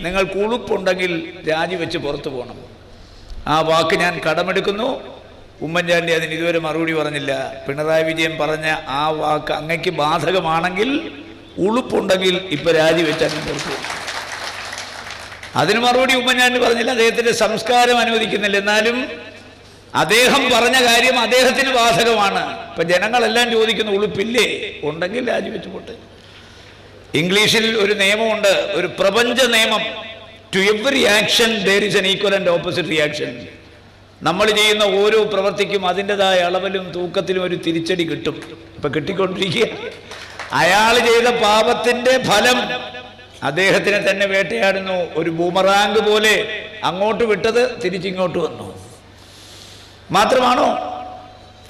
നിങ്ങൾക്ക് ഉളുപ്പുണ്ടെങ്കിൽ രാജിവെച്ച് പുറത്തു പോകണം. ആ വാക്ക് ഞാൻ കടമെടുക്കുന്നു. ഉമ്മൻചാണ്ടി അതിന് ഇതുവരെ മറുപടി പറഞ്ഞില്ല. പിണറായി വിജയൻ പറഞ്ഞ ആ വാക്ക് അങ്ങയ്ക്ക് ബാധകമാണെങ്കിൽ, ഉളുപ്പുണ്ടെങ്കിൽ ഇപ്പം രാജിവെച്ചാൽ പുറത്തു പോകും. അതിന് മറുപടി ഉമ്മൻചാണ്ടി പറഞ്ഞില്ല. അദ്ദേഹത്തിൻ്റെ സംസ്കാരം അനുവദിക്കുന്നില്ല. എന്നാലും അദ്ദേഹം പറഞ്ഞ കാര്യം അദ്ദേഹത്തിന് ബാധകമാണ്. ഇപ്പം ജനങ്ങളെല്ലാം ചോദിക്കുന്നു, ഉളുപ്പില്ലേ? ഉണ്ടെങ്കിൽ രാജിവെച്ച് പോട്ടെ. ഇംഗ്ലീഷിൽ ഒരു നിയമമുണ്ട്, ഒരു പ്രപഞ്ച നിയമം. To every action there is an equal and opposite reaction. നമ്മൾ ചെയ്യുന്ന ഓരോ പ്രവൃത്തിക്കും അതിൻ്റെതായ അളവിലും തൂക്കത്തിലും ഒരു തിരിച്ചടി കിട്ടും. ഇപ്പം കിട്ടിക്കൊണ്ടിരിക്കുക. അയാൾ ചെയ്ത പാപത്തിൻ്റെ ഫലം അദ്ദേഹത്തിനെ തന്നെ വേട്ടയാടുന്നു. ഒരു ബൂമറാങ്ക് പോലെ അങ്ങോട്ട് വിട്ടത് തിരിച്ചിങ്ങോട്ട് വന്നു. മാത്രമാണോ?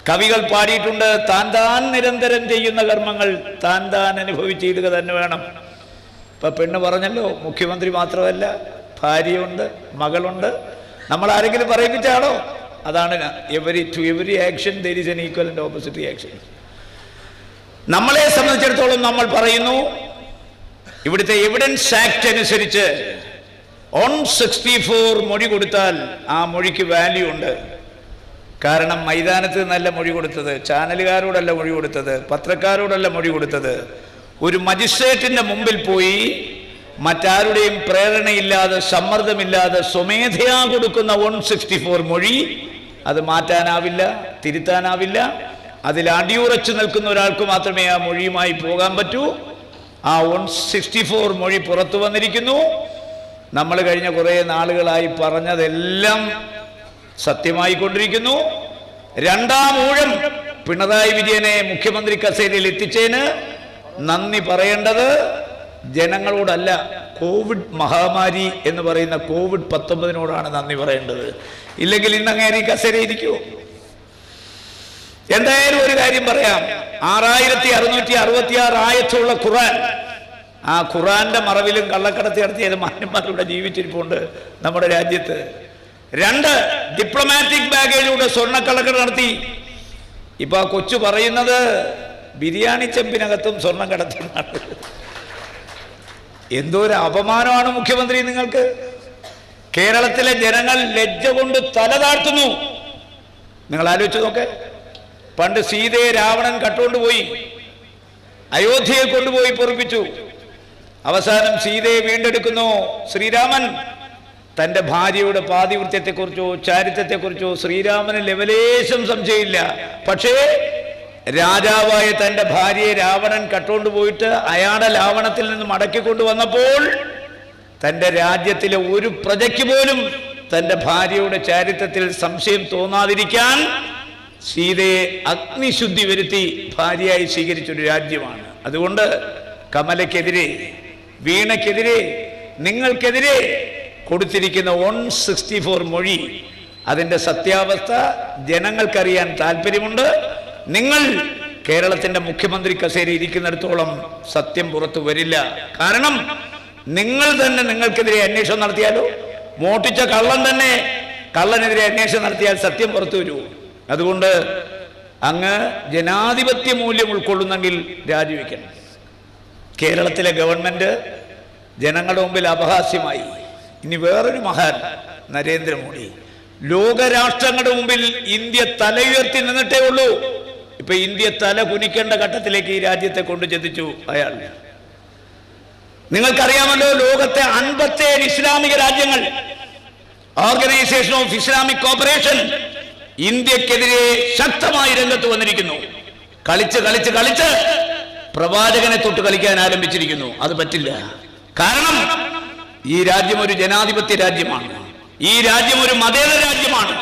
കവികൾ പാടിയിട്ടുണ്ട്, താൻ നിരന്തരം ചെയ്യുന്ന കർമ്മങ്ങൾ താൻ അനുഭവിച്ചിടുക തന്നെ വേണം. ഇപ്പം പെണ്ണ് പറഞ്ഞല്ലോ, മുഖ്യമന്ത്രി മാത്രമല്ല, ഭാര്യയുണ്ട്, മകളുണ്ട്. നമ്മൾ ആരെങ്കിലും പറയിപ്പിച്ചാണോ? അതാണ് to every action there is an equal and opposite reaction. നമ്മളെ സംബന്ധിച്ചിടത്തോളം നമ്മൾ പറയുന്നു, ഇവിടുത്തെ എവിഡൻസ് ആക്ട് അനുസരിച്ച് 164 മൊഴി കൊടുത്താൽ ആ മൊഴിക്ക് വാല്യൂ ഉണ്ട്. കാരണം മൈതാനത്ത് നിന്നല്ല മൊഴി കൊടുത്തത്, ചാനലുകാരോടല്ല മൊഴി കൊടുത്തത്, പത്രക്കാരോടല്ല മൊഴി കൊടുത്തത്. ഒരു മജിസ്ട്രേറ്റിൻ്റെ മുമ്പിൽ പോയി മറ്റാരുടെയും പ്രേരണയില്ലാതെ, സമ്മർദ്ദമില്ലാതെ സ്വമേധയാ കൊടുക്കുന്ന 164 മൊഴി അത് മാറ്റാനാവില്ല, തിരുത്താനാവില്ല. അതിൽ അടിയുറച്ചു നിൽക്കുന്ന ഒരാൾക്ക് മാത്രമേ ആ മൊഴിയുമായി പോകാൻ പറ്റൂ. ആ 164 മൊഴി പുറത്തു വന്നിരിക്കുന്നു. നമ്മൾ കഴിഞ്ഞ കുറേ നാളുകളായി പറഞ്ഞതെല്ലാം സത്യമായിക്കൊണ്ടിരിക്കുന്നു. രണ്ടാം ഊഴം പിണറായി വിജയനെ മുഖ്യമന്ത്രി കസേരയിൽ എത്തിച്ചതിന് നന്ദി പറയേണ്ടത് ജനങ്ങളോടല്ല, കോവിഡ് മഹാമാരി എന്ന് പറയുന്ന COVID-19 നന്ദി പറയേണ്ടത്. ഇല്ലെങ്കിൽ ഇന്ന് അങ്ങേരി കസേരയിരിക്കുമോ? എന്തായാലും ഒരു കാര്യം പറയാം, 6666 ആയത്തുള്ള ഖുർആൻ, ആ ഖുർആന്റെ മറവിലും കള്ളക്കടത്തി നടത്തിയത് മാന്യന്മാരുടെ ജീവിച്ചിരിപ്പുണ്ട് നമ്മുടെ രാജ്യത്ത്. 2 ഡിപ്ലോമാറ്റിക് ബാഗേജിലൂടെ സ്വർണ്ണക്കള്ളക്കടത്ത് നടത്തി. ഇപ്പൊ ആ കൊച്ചു പറയുന്നത് ബിരിയാണി ചെമ്പിനകത്തും സ്വർണം കടത്തുന്നതാണ്. എന്തോ ഒരു അപമാനമാണ് മുഖ്യമന്ത്രി നിങ്ങൾക്ക്. കേരളത്തിലെ ജനങ്ങൾ ലജ്ജ കൊണ്ട് തല താഴ്ത്തുന്നു. നിങ്ങൾ ആലോചിച്ച് നോക്ക്. പണ്ട് സീതയെ രാവണൻ കട്ടുകൊണ്ടുപോയി അയോധ്യയിൽ കൊണ്ടുപോയി പൊറിപ്പിച്ചു. അവസാനം സീതയെ വീണ്ടെടുക്കുന്നു ശ്രീരാമൻ. തൻ്റെ ഭാര്യയുടെ പാതിവൃത്യത്തെക്കുറിച്ചോ ചാരിത്രത്തെക്കുറിച്ചോ ശ്രീരാമന് ലെവലേശം സംശയമില്ല. പക്ഷേ രാജാവായ തൻ്റെ ഭാര്യയെ രാവണൻ കട്ടുകൊണ്ടുപോയിട്ട് അയാളുടെ ലാവണത്തിൽ നിന്ന് മടക്കിക്കൊണ്ടുവന്നപ്പോൾ തൻ്റെ രാജ്യത്തിലെ ഒരു പ്രജയ്ക്ക് പോലും തൻ്റെ ഭാര്യയുടെ ചാരിത്രത്തിൽ സംശയം തോന്നാതിരിക്കാൻ സീതയെ അഗ്നിശുദ്ധി വരുത്തി ഭാര്യയായി സ്വീകരിച്ചൊരു രാജ്യമാണ്. അതുകൊണ്ട് കമലയ്ക്കെതിരെ, വീണയ്ക്കെതിരെ, നിങ്ങൾക്കെതിരെ കൊടുത്തിരിക്കുന്ന 164 മൊഴി, അതിൻ്റെ സത്യാവസ്ഥ ജനങ്ങൾക്കറിയാൻ താല്പര്യമുണ്ട്. നിങ്ങൾ കേരളത്തിൻ്റെ മുഖ്യമന്ത്രി കസേര ഇരിക്കുന്നിടത്തോളം സത്യം പുറത്തു വരില്ല. കാരണം നിങ്ങൾ തന്നെ നിങ്ങൾക്കെതിരെ അന്വേഷണം നടത്തിയാലോ, മോട്ടിച്ച കള്ളൻ തന്നെ കള്ളനെതിരെ അന്വേഷണം നടത്തിയാൽ സത്യം പുറത്തു വരൂ. അതുകൊണ്ട് അങ്ങ് ജനാധിപത്യ മൂല്യം ഉൾക്കൊള്ളുന്നെങ്കിൽ രാജിവെക്കണം. കേരളത്തിലെ ഗവൺമെന്റ് ജനങ്ങളുടെ മുമ്പിൽ അപഹാസ്യമായി. ഇനി വേറൊരു മഹാൻ നരേന്ദ്രമോദി. ലോകരാഷ്ട്രങ്ങളുടെ മുമ്പിൽ ഇന്ത്യ തല ഉയർത്തി നിന്നിട്ടേ ഉള്ളൂ. ഇപ്പൊ ഇന്ത്യ തല കുനിക്കേണ്ട ഘട്ടത്തിലേക്ക് ഈ രാജ്യത്തെ കൊണ്ടു ചെത്തിച്ചു അയാൾ. നിങ്ങൾക്കറിയാമല്ലോ, ലോകത്തെ 57 ഇസ്ലാമിക രാജ്യങ്ങൾ, ഓർഗനൈസേഷൻ ഓഫ് ഇസ്ലാമിക് കോപ്പറേഷൻ ഇന്ത്യക്കെതിരെ ശക്തമായി രംഗത്ത് വന്നിരിക്കുന്നു. കളിച്ച് കളിച്ച് കളിച്ച് പ്രവാചകനെ തൊട്ട് കളിക്കാൻ ആരംഭിച്ചിരിക്കുന്നു. അത് പറ്റില്ല. കാരണം ഈ രാജ്യം ഒരു ജനാധിപത്യ രാജ്യമാണ്. ഈ രാജ്യം ഒരു മതേതര രാജ്യമാണ്.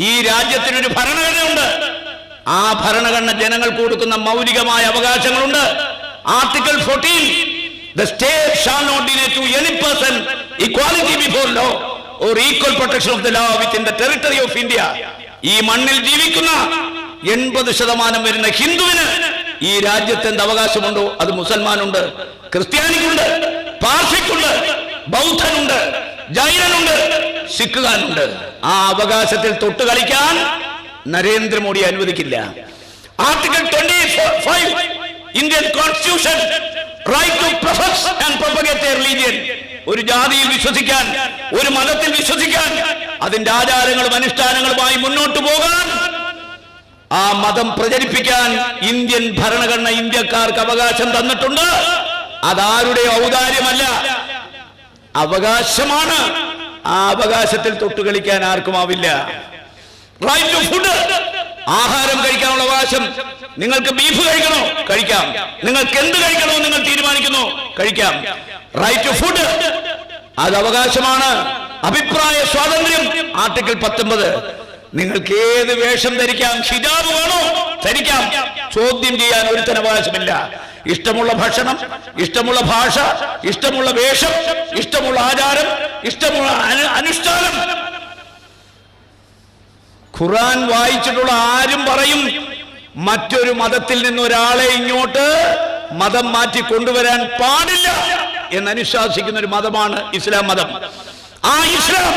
ഈ രാജ്യത്തിനൊരു ഭരണഘടനയുണ്ട്. ആ ഭരണഘടന ജനങ്ങൾക്ക് കൊടുക്കുന്ന മൗലികമായ അവകാശങ്ങളുണ്ട്. Article 14, the state shall not deny to any person equality before law or equal protection of the law within the territory of India. ഈ മണ്ണിൽ ജീവിക്കുന്ന 80% വരുന്ന ഹിന്ദുവിന് ഈ രാജ്യത്ത് എന്ത് അവകാശമുണ്ടോ അത് മുസൽമാനുണ്ട്, ക്രിസ്ത്യാനിക്കുണ്ട്, പാർസിക്കുണ്ട്, ബൗദ്ധനുണ്ട്, ജൈനനുണ്ട്, സിഖുകാനുണ്ട്. ആ അവകാശത്തിൽ തൊട്ട് കളിക്കാൻ നരേന്ദ്രമോദി അനുവദിക്കില്ല. Article 25 Indian constitution, right to profess and propagate a religion. ഒരു ജാതിയിൽ വിശ്വസിക്കാൻ, ഒരു മതത്തിൽ വിശ്വസിക്കാൻ, അതിന്റെ ആചാരങ്ങളും അനുഷ്ഠാനങ്ങളുമായി മുന്നോട്ട് പോകാൻ, ആ മതം പ്രചരിപ്പിക്കാൻ ഇന്ത്യൻ ഭരണഘടന ഇന്ത്യക്കാർക്ക് അവകാശം തന്നിട്ടുണ്ട്. അതാരുടെ ഔദാര്യമല്ല, അവകാശമാണ്. ആ അവകാശത്തിൽ തൊട്ടുകളിക്കാൻ ആർക്കുമാവില്ല. റൈറ്റ് ടു ഫുഡ്, ആഹാരം കഴിക്കാനുള്ള അവകാശം. നിങ്ങൾക്ക് ബീഫ് കഴിക്കണോ കഴിക്കാം, നിങ്ങൾക്ക് എന്ത് കഴിക്കണോ നിങ്ങൾ തീരുമാനിക്കുന്നു കഴിക്കാം. റൈറ്റ് ടു ഫുഡ് അത് അവകാശമാണ്. അഭിപ്രായ സ്വാതന്ത്ര്യം ആർട്ടിക്കിൾ 19. നിങ്ങൾക്ക് ഏത് വേഷം ധരിക്കാം, ഹിജാബ് വേണോ ധരിക്കാം, ചോദ്യം ചെയ്യാൻ ഒരുത്തന് അവകാശമില്ല. ഇഷ്ടമുള്ള ഭക്ഷണം, ഇഷ്ടമുള്ള ഭാഷ, ഇഷ്ടമുള്ള വേഷം, ഇഷ്ടമുള്ള ആചാരം, ഇഷ്ടമുള്ള അനുഷ്ഠാനം. ഖുർആൻ വായിച്ചിട്ടുള്ള ആരും പറയും മറ്റൊരു മതത്തിൽ നിന്ന് ഒരാളെ ഇങ്ങോട്ട് മതം മാറ്റി കൊണ്ടുവരാൻ പാടില്ല എന്നനുശാസിക്കുന്ന ഒരു മതമാണ് ഇസ്ലാം മതം. ആ ഇസ്ലാം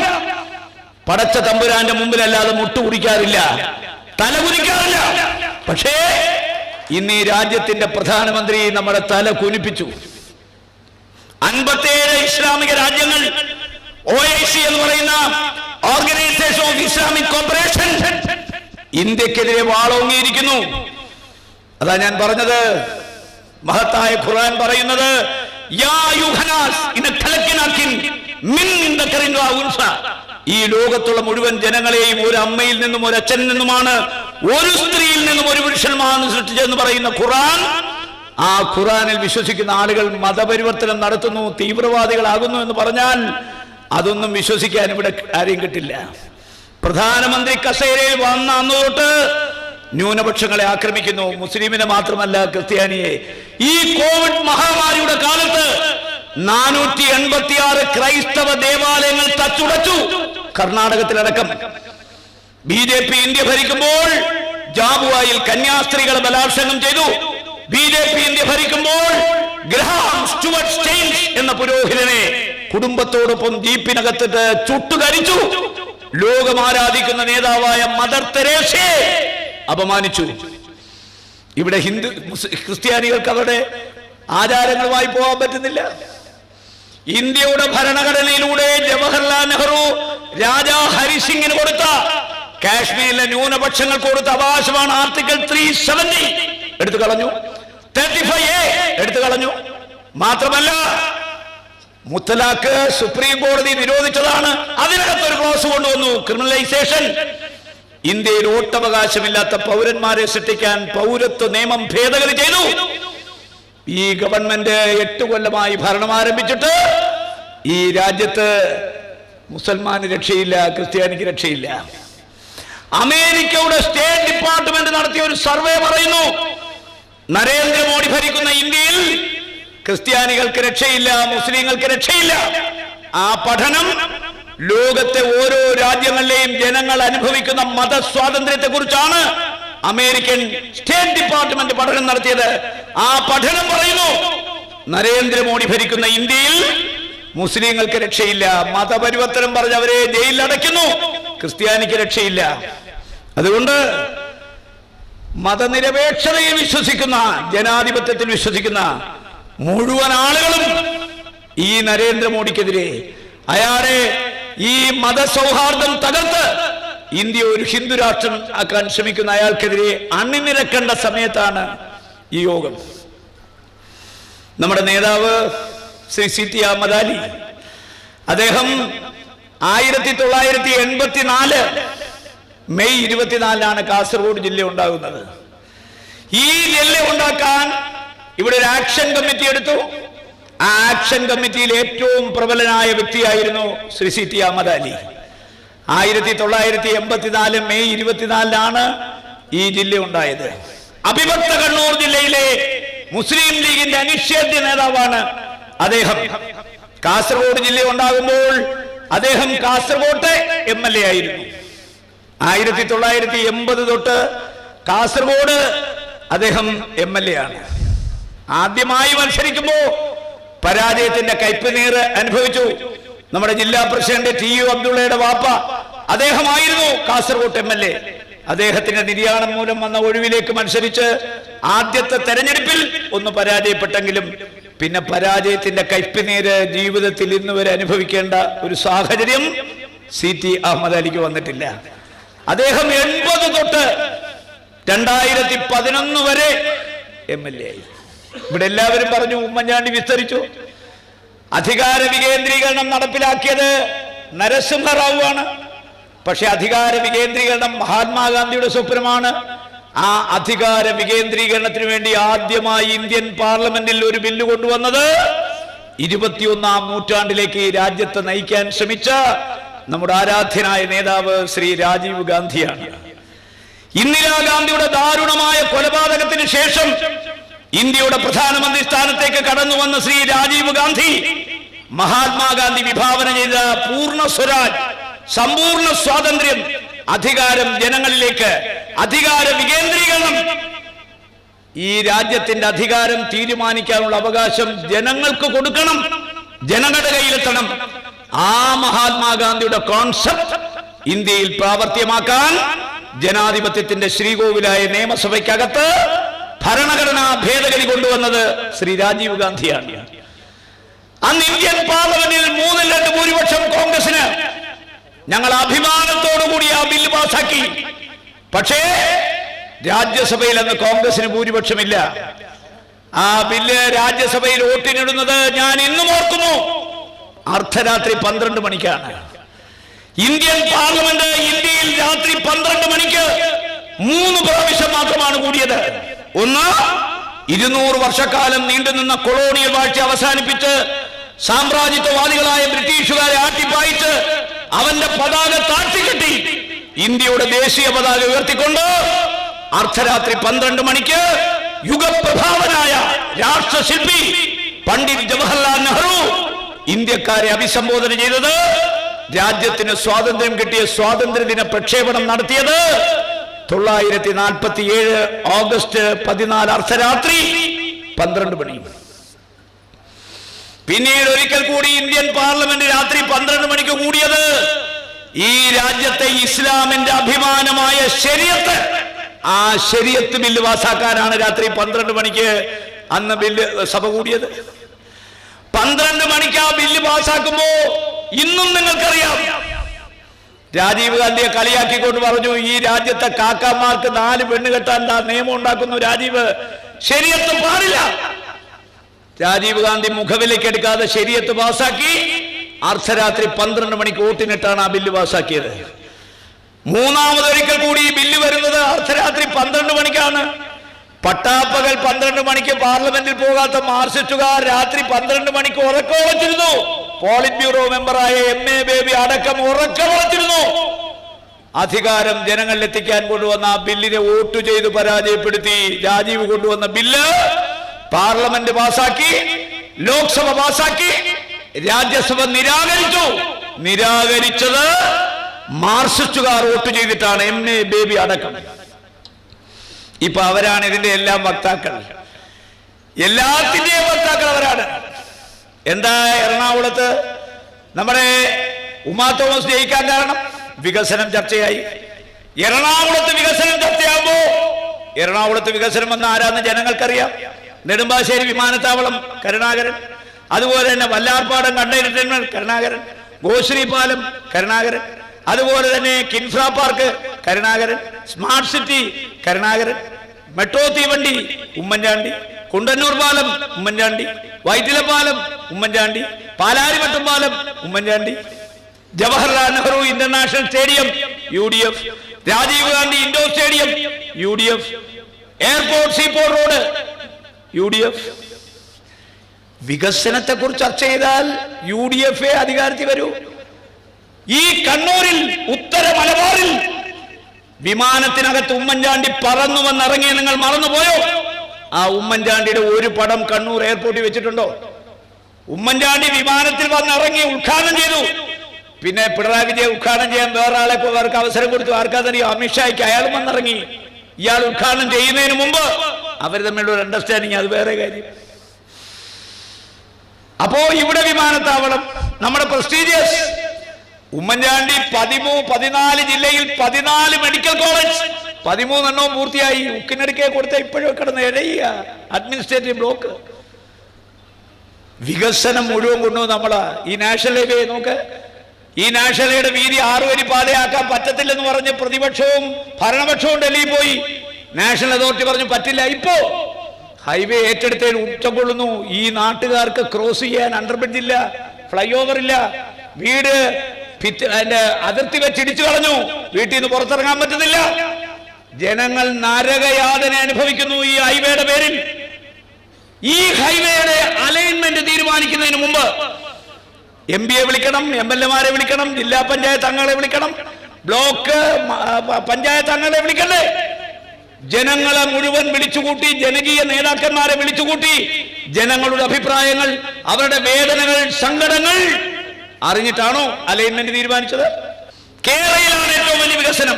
പടച്ച തമ്പുരാന്റെ മുമ്പിലല്ലാതെ മുട്ടുകുടിക്കാറില്ല, തല കുനിക്കാറില്ല. പക്ഷേ ഇന്ന് ഈ രാജ്യത്തിന്റെ പ്രധാനമന്ത്രി നമ്മുടെ തല കുനിപ്പിച്ചു. 57 ഇസ്ലാമിക രാജ്യങ്ങൾ, OIC എന്ന് പറയുന്ന ഓർഗനൈസേഷൻ ഓഫ് ഇസ്ലാമിക് കോപ്പറേഷൻ ഇന്ത്യക്കെതിരെ വാളോങ്ങിയിരിക്കുന്നു. അതാ ഞാൻ പറഞ്ഞത്, മഹത്തായ ഖുർആൻ പറയുന്നത്, യാ യുഹനാസ് ഇന്ന ഖലഖനാകിൻ മിൻ ദക്കറിൻ വ ഉൻസ. ഈ ലോകത്തുള്ള മുഴുവൻ ജനങ്ങളെയും ഒരു അമ്മയിൽ നിന്നും ഒരു അച്ഛനിൽ നിന്നുമാണ്, ഒരു സ്ത്രീയിൽ നിന്നും ഒരു പുരുഷന്മാരാണ് സൃഷ്ടിച്ചതെന്ന് പറയുന്ന ഖുർആൻ, ആ ഖുർആനിൽ വിശ്വസിക്കുന്ന ആളുകൾ മതപരിവർത്തനം നടത്തുന്നു, തീവ്രവാദികളാകുന്നു എന്ന് പറഞ്ഞാൽ അതൊന്നും വിശ്വസിക്കാൻ ഇവിടെ ആരെയും കിട്ടില്ല. പ്രധാനമന്ത്രി കസേരയിൽ വന്ന അന്ന് തൊട്ട് ന്യൂനപക്ഷങ്ങളെ ആക്രമിക്കുന്നു, മുസ്ലിമിനെ മാത്രമല്ല ക്രിസ്ത്യാനിയെ. ഈ കോവിഡ് മഹാമാരിയുടെ കാലത്ത് 486 ക്രൈസ്തവ ദേവാലയങ്ങൾ തച്ചുടച്ചു, കർണാടകത്തിലടക്കം. BJP ഇന്ത്യ ഭരിക്കുമ്പോൾ ജാബുവായിൽ കന്യാസ്ത്രീകളെ ബലാത്സംഗം ചെയ്തു. BJP ഇന്ത്യ ഭരിക്കുമ്പോൾ ഗ്രഹാം സ്റ്റുവർട്ട് സ്റ്റെയിൻസ് എന്ന പുരോഹിതനെ കുടുംബത്തോടൊപ്പം ജീപ്പിനകത്തിട്ട് ചുട്ടുകരിച്ചു. ലോകം ആരാധിക്കുന്ന നേതാവായ മദർ തെരേസയെ അപമാനിച്ചു. ഇവിടെ ക്രിസ്ത്യാനികൾക്ക് അവരുടെ ആചാരങ്ങളുമായി പോകാൻ പറ്റുന്നില്ല. ഇന്ത്യയുടെ ഭരണഘടനയിലൂടെ ജവഹർലാൽ നെഹ്റു രാജാ ഹരിസിംഗിന് കൊടുത്ത, കാശ്മീരിലെ ന്യൂനപക്ഷങ്ങൾക്ക് കൊടുത്ത അവകാശമാണ് ആർട്ടിക്കിൾ 370 എടുത്തു കളഞ്ഞു, 35A എടുത്തു കളഞ്ഞു. മാത്രമല്ല മുത്തലാഖ് സുപ്രീം കോടതി നിരോധിച്ചതാണ്, അതിനകത്തൊരു ക്ലോസ് കൊണ്ടുവന്നു, ക്രിമിനലൈസേഷൻ. ഇന്ത്യയിൽ വോട്ടവകാശമില്ലാത്ത പൗരന്മാരെ സൃഷ്ടിക്കാൻ പൗരത്വ നിയമം ഭേദഗതി ചെയ്തു. ഈ ഗവൺമെന്റ് 8 കൊല്ലമായി ഭരണം ആരംഭിച്ചിട്ട് ഈ രാജ്യത്ത് മുസൽമാന് രക്ഷയില്ല, ക്രിസ്ത്യാനിക്ക് രക്ഷയില്ല. അമേരിക്കയുടെ സ്റ്റേറ്റ് ഡിപ്പാർട്ട്മെന്റ് നടത്തിയ ഒരു സർവേ പറയുന്നു, നരേന്ദ്രമോദി ഭരിക്കുന്ന ഇന്ത്യയിൽ ക്രിസ്ത്യാനികൾക്ക് രക്ഷയില്ല, മുസ്ലിങ്ങൾക്ക് രക്ഷയില്ല. ആ പഠനം ലോകത്തെ ഓരോ രാജ്യങ്ങളിലെയും ജനങ്ങൾ അനുഭവിക്കുന്ന മതസ്വാതന്ത്ര്യത്തെ കുറിച്ചാണ് അമേരിക്കൻ സ്റ്റേറ്റ് ഡിപ്പാർട്ട്മെന്റ് പഠനം നടത്തിയത്. ആ പഠനം പറയുന്നു, നരേന്ദ്രമോദി ഭരിക്കുന്ന ഇന്ത്യയിൽ മുസ്ലിങ്ങൾക്ക് രക്ഷയില്ല, മതപരിവർത്തനം പറഞ്ഞ് അവരെ ജയിലിൽ അടയ്ക്കുന്നു, ക്രിസ്ത്യാനിക്ക് രക്ഷയില്ല. അതുകൊണ്ട് മതനിരപേക്ഷതയിൽ വിശ്വസിക്കുന്ന, ജനാധിപത്യത്തിൽ വിശ്വസിക്കുന്ന മുഴുവൻ ആളുകളും ഈ നരേന്ദ്രമോദിക്കെതിരെ, അയാളെ ഈ മതസൗഹാർദ്ദം തകർത്ത് ഇന്ത്യ ഒരു ഹിന്ദു രാഷ്ട്രം ആക്കാൻ ശ്രമിക്കുന്ന അയാൾക്കെതിരെ അണിനിരക്കേണ്ട സമയത്താണ് ഈ യോഗം. നമ്മുടെ നേതാവ് ശ്രീ CT അഹമ്മദ് അലി, അദ്ദേഹം 1984 മെയ് 24 കാസർഗോഡ് ജില്ല ഉണ്ടാകുന്നത്. ഈ ജില്ല ഉണ്ടാക്കാൻ ഇവിടെ ഒരു ആക്ഷൻ കമ്മിറ്റി എടുത്തു. ആ ആക്ഷൻ കമ്മിറ്റിയിൽ ഏറ്റവും പ്രബലനായ വ്യക്തിയായിരുന്നു ശ്രീ CT അഹമ്മദ് അലി. 1984 മെയ് 24 ഈ ജില്ല ഉണ്ടായത്. അവിഭക്ത കണ്ണൂർ ജില്ലയിലെ മുസ്ലിം ലീഗിന്റെ അനിഷേധ്യ നേതാവാണ് അദ്ദേഹം. കാസർഗോഡ് ജില്ല ഉണ്ടാകുമ്പോൾ അദ്ദേഹം കാസർഗോട്ടെ MLA ആയിരുന്നു. 1980 തൊട്ട് കാസർഗോഡ് അദ്ദേഹം MLA ആണ്. ആദ്യമായി മത്സരിക്കുമ്പോൾ പരാജയത്തിന്റെ കയ്പുനീർ അനുഭവിച്ചു. നമ്മുടെ ജില്ലാ പ്രസിഡന്റ് TU അബ്ദുള്ളയുടെ വാപ്പ അദ്ദേഹമായിരുന്നു കാസർഗോഡ് MLA. അദ്ദേഹത്തിന്റെ നിര്യാണം മൂലം വന്ന ഒഴിവിലേക്ക് മത്സരിച്ച് ആദ്യത്തെ തെരഞ്ഞെടുപ്പിൽ ഒന്ന് പരാജയപ്പെട്ടെങ്കിലും പിന്നെ പരാജയത്തിന്റെ കയ്പുനീര് ജീവിതത്തിൽ ഇന്ന് വരെ അനുഭവിക്കേണ്ട ഒരു സാഹചര്യം CT അഹമ്മദ് അലിക്ക് വന്നിട്ടില്ല. അദ്ദേഹം 80 തൊട്ട് 2011 വരെ MLA ആയി. ഇവിടെ എല്ലാവരും പറഞ്ഞു ഉമ്മൻചാണ്ടി വിസ്തരിച്ചു. അധികാര വികേന്ദ്രീകരണം നടപ്പിലാക്കിയത് നരസിംഹറാവു ആണ്. പക്ഷെ അധികാര വികേന്ദ്രീകരണം മഹാത്മാഗാന്ധിയുടെ സ്വപ്നമാണ്. ആ അധികാര വികേന്ദ്രീകരണത്തിന് വേണ്ടി ആദ്യമായി ഇന്ത്യൻ പാർലമെന്റിൽ ഒരു ബില്ല് കൊണ്ടുവന്നത് 21ാം നൂറ്റാണ്ടിലേക്ക് രാജ്യത്തെ നയിക്കാൻ ശ്രമിച്ച നമ്മുടെ ആരാധ്യനായ നേതാവ് ശ്രീ രാജീവ് ഗാന്ധിയാണ്. ഇന്ദിരാഗാന്ധിയുടെ ദാരുണമായ കൊലപാതകത്തിന് ശേഷം ഇന്ത്യയുടെ പ്രധാനമന്ത്രി സ്ഥാനത്തേക്ക് കടന്നു വന്ന ശ്രീ രാജീവ് ഗാന്ധി മഹാത്മാഗാന്ധി വിഭാവന ചെയ്ത പൂർണ്ണ സ്വരാജ്, സമ്പൂർണ്ണ സ്വാതന്ത്ര്യം, അധികാരം ജനങ്ങളിലേക്ക്, അധികാര വികേന്ദ്രീകരണം, ഈ രാജ്യത്തിന്റെ അധികാരം തീരുമാനിക്കാനുള്ള അവകാശം ജനങ്ങൾക്ക് കൊടുക്കണം, ജനങ്ങളുടെ കയ്യിലെത്തണം. ആ മഹാത്മാഗാന്ധിയുടെ കോൺസെപ്റ്റ് ഇന്ത്യയിൽ പ്രാവർത്തികമാക്കാൻ ജനാധിപത്യത്തിന്റെ ശ്രീകോവിലായ നിയമസഭയ്ക്കകത്ത് ഭരണഘടനാ ഭേദഗതി കൊണ്ടുവന്നത് ശ്രീ രാജീവ് ഗാന്ധിയാണ്. അന്ന് ഇന്ത്യൻ പാർലമെന്റിൽ 3-2 ഭൂരിപക്ഷം കോൺഗ്രസിന്. ഞങ്ങൾ അഭിമാനത്തോടുകൂടി ആ ബില്ല് പാസാക്കി. പക്ഷേ രാജ്യസഭയിൽ അന്ന് കോൺഗ്രസിന് ഭൂരിപക്ഷമില്ല. ആ ബില്ല് രാജ്യസഭയിൽ വോട്ടിനിടുന്നത് ഞാൻ ഇന്നും ഓർക്കുന്നു, അർദ്ധരാത്രി 12 മണിക്കാണ്. ഇന്ത്യൻ പാർലമെന്റ് ഇന്ത്യയിൽ രാത്രി 12 മണിക്ക് 3 പ്രാവശ്യം മാത്രമാണ് കൂടിയത്. ഒന്ന്, 200 വർഷക്കാലം നീണ്ടുനിന്ന കൊളോണിയൽ വാഴ്ച അവസാനിപ്പിച്ച് സാമ്രാജ്യത്വവാദികളായ ബ്രിട്ടീഷുകാരെ ആട്ടിപ്പായിച്ച് അവന്റെ പതാക താഴ്ത്തിക്കെട്ടി ഇന്ത്യയുടെ ദേശീയ പതാക ഉയർത്തിക്കൊണ്ട് അർദ്ധരാത്രി 12 മണിക്ക് യുഗപ്രഭാവനായ രാഷ്ട്രശില്പി പണ്ഡിറ്റ് ജവഹർലാൽ നെഹ്റു ഇന്ത്യക്കാരെ അഭിസംബോധന ചെയ്തത്, രാജ്യത്തിന് സ്വാതന്ത്ര്യം കിട്ടിയ സ്വാതന്ത്ര്യദിന പ്രക്ഷേപണം നടത്തിയത് 1947 ഓഗസ്റ്റ് 14 അർദ്ധരാത്രി 12 മണി. പിന്നീട് ഒരിക്കൽ കൂടി ഇന്ത്യൻ പാർലമെന്റ് രാത്രി 12 മണിക്ക് കൂടിയത് ഈ രാജ്യത്തെ ഇസ്ലാമിന്റെ അഭിമാനമായ ശരീഅത്ത്, ആ ശരീഅത്ത് ബില്ല് പാസാക്കാനാണ് രാത്രി 12 മണിക്ക് അന്ന് ബില്ല് സഭ കൂടിയത്. 12 മണിക്ക് ആ ബില്ല് പാസാക്കുമ്പോ ഇന്നും നിങ്ങൾക്കറിയാം, രാജീവ് ഗാന്ധിയെ കളിയാക്കിക്കൊണ്ട് പറഞ്ഞു, ഈ രാജ്യത്തെ കാക്കാമാർക്ക് 4 പെണ്ണ് കെട്ടാൻ നിയമം ഉണ്ടാക്കുന്നു രാജീവ്, ശരീഅത്ത് പാടില്ല. രാജീവ് ഗാന്ധി മുഖവിലേക്ക് എടുക്കാതെ ശരീഅത്ത് പാസാക്കി. അർദ്ധരാത്രി 12 മണിക്ക് വോട്ടിനിട്ടാണ് ആ ബില്ല് പാസാക്കിയത്. മൂന്നാമതൊരിക്കൽ കൂടി ഈ ബില്ല് വരുന്നത് അർദ്ധരാത്രി 12 മണിക്കാണ്. പട്ടാപ്പകൽ 12 മണിക്ക് പാർലമെന്റിൽ പോകാത്ത മാർക്സിസ്റ്റുകാർ രാത്രി 12 മണിക്ക് ഉറക്കമുളച്ചിരുന്നു. പോളിറ്റ് ബ്യൂറോ മെമ്പറായ MA ബേബി അടക്കം ഉറക്കമുളച്ചിരുന്നു. അധികാരം ജനങ്ങളിൽ എത്തിക്കാൻ കൊണ്ടുവന്ന ആ ബില്ലിനെ വോട്ട് ചെയ്ത് പരാജയപ്പെടുത്തി രാജീവ് കൊണ്ടുവന്ന ബില്ല് പാർലമെന്റ് പാസാക്കി, ലോക്സഭ പാസാക്കി, രാജ്യസഭ നിരാകരിച്ചു. നിരാകരിച്ചത് മാർക്സിസ്റ്റുകാർ വോട്ട് ചെയ്തിട്ടാണ്, MA ബേബി അടക്കം. ഇപ്പൊ അവരാണ് ഇതിന്റെ എല്ലാം വക്താക്കൾ, എല്ലാത്തിന്റെയും വക്താക്കൾ അവരാണ്. എന്താ എറണാകുളത്ത് നമ്മുടെ ഉമാ തോമസ് ജയിക്കാൻ കാരണം? വികസനം ചർച്ചയായി. എറണാകുളത്ത് വികസനം ചർച്ചയാകുമ്പോ എറണാകുളത്ത് വികസനം വന്ന ആരാന്ന് ജനങ്ങൾക്കറിയാം. നെടുമ്പാശ്ശേരി വിമാനത്താവളം കരുണാകരൻ, അതുപോലെ തന്നെ വല്ലാർപാടം കണ്ടെയ്നർ ടെർമിനൽ കരുണാകരൻ, ഗോശ്രീ പാലം കരുണാകരൻ, അതുപോലെ തന്നെ KINFRA park Karunakaran, smart city Karunakaran, metro തീവണ്ടി ഉമ്മൻചാണ്ടി, കുണ്ടന്നൂർ പാലം ഉമ്മൻചാണ്ടി, വൈറ്റിലപ്പാലം ഉമ്മൻചാണ്ടി, പാലാരിവട്ടം പാലം Oommen Chandy, Jawaharlal Nehru international stadium UDF, Rajeev Gandhi indoor stadium UDF, airport seaport road UDF. വികസനത്തെ കുറിച്ച് ചർച്ച ചെയ്താൽ UDF അധികാരത്തിൽ വരൂ. ഈ കണ്ണൂരിൽ ഉത്തര മലബാറിൽ വിമാനത്തിനകത്ത് ഉമ്മൻചാണ്ടി പറന്നു വന്നിറങ്ങിയ നിങ്ങൾ മറന്നുപോയോ? ആ ഉമ്മൻചാണ്ടിയുടെ ഒരു പടം കണ്ണൂർ എയർപോർട്ടിൽ വെച്ചിട്ടുണ്ടോ? ഉമ്മൻചാണ്ടി വിമാനത്തിൽ വന്നിറങ്ങി ഉദ്ഘാടനം ചെയ്തു. പിന്നെ പിണറായി വിജയൻ ഉദ്ഘാടനം ചെയ്യാൻ വേറെ അവർക്ക് അവസരം കൊടുത്തു. ആർക്കാതറിയോ? അമിത്ഷായ്ക്ക്. അയാളും വന്നിറങ്ങി. ഇയാൾ ഉദ്ഘാടനം ചെയ്യുന്നതിന് മുമ്പ് അവർ തമ്മിലുള്ള ഒരു അണ്ടർസ്റ്റാൻഡിങ്, അത് വേറെ കാര്യം. അപ്പോ ഇവിടെ വിമാനത്താവളം നമ്മുടെ പ്രസ്റ്റീജിയസ് ഉമ്മൻചാണ്ടി 14 ജില്ലയിൽ 14 മെഡിക്കൽ കോളേജ്, 13 എണ്ണവും പൂർത്തിയായി. ഉക്കിനടുക്കെ കൊടുത്ത ഇപ്പോഴും കിടന്ന് എഴയുക അഡ്മിനിസ്ട്രേറ്റീവ് ബ്ലോക്ക്. വികസനം മുഴുവൻ കൊണ്ടുവന്ന് നമ്മളാ. ഈ നാഷണൽ ഹൈവേ നോക്ക്, ഈ നാഷണൽ ഹൈവേയുടെ വീതി 6 വരി പാതയാക്കാൻ പറ്റത്തില്ലെന്ന് പറഞ്ഞ് പ്രതിപക്ഷവും ഭരണപക്ഷവും ഡൽഹിയിൽ പോയി. നാഷണൽ അതോറിറ്റി പറഞ്ഞു പറ്റില്ല. ഇപ്പോ ഹൈവേ ഏറ്റെടുത്തതിൽ ഉച്ചം കൊള്ളുന്നു. ഈ നാട്ടുകാർക്ക് ക്രോസ് ചെയ്യാൻ അണ്ടർബ്രിഡ്ജ് ഇല്ല, ഫ്ലൈ ഓവർ ഇല്ല, വീട് അതിന്റെ അതിർത്തി വെച്ച് ഇടിച്ചു കളഞ്ഞു, വീട്ടിൽ നിന്ന് പുറത്തിറങ്ങാൻ പറ്റുന്നില്ല. ജനങ്ങൾ നരകയാതന അനുഭവിക്കുന്നു ഈ ഹൈവേയുടെ പേരിൽ. ഈ ഹൈവേയുടെ അലൈൻമെന്റ് തീരുമാനിക്കുന്നതിന് മുമ്പ് MP വിളിക്കണം, MLA വിളിക്കണം, ജില്ലാ പഞ്ചായത്ത് അംഗങ്ങളെ വിളിക്കണം, ബ്ലോക്ക് പഞ്ചായത്ത് അംഗങ്ങളെ വിളിക്കണ്ടേ? ജനങ്ങളെ മുഴുവൻ വിളിച്ചുകൂട്ടി, ജനകീയ നേതാക്കന്മാരെ വിളിച്ചുകൂട്ടി, ജനങ്ങളുടെ അഭിപ്രായങ്ങൾ, അവരുടെ വേദനകൾ, സങ്കടങ്ങൾ അറിഞ്ഞിട്ടാണോ അലൈൻമെന്റ് തീരുമാനിച്ചത്? കേരളയിലാണ് ഏറ്റവും വലിയ വികസനം.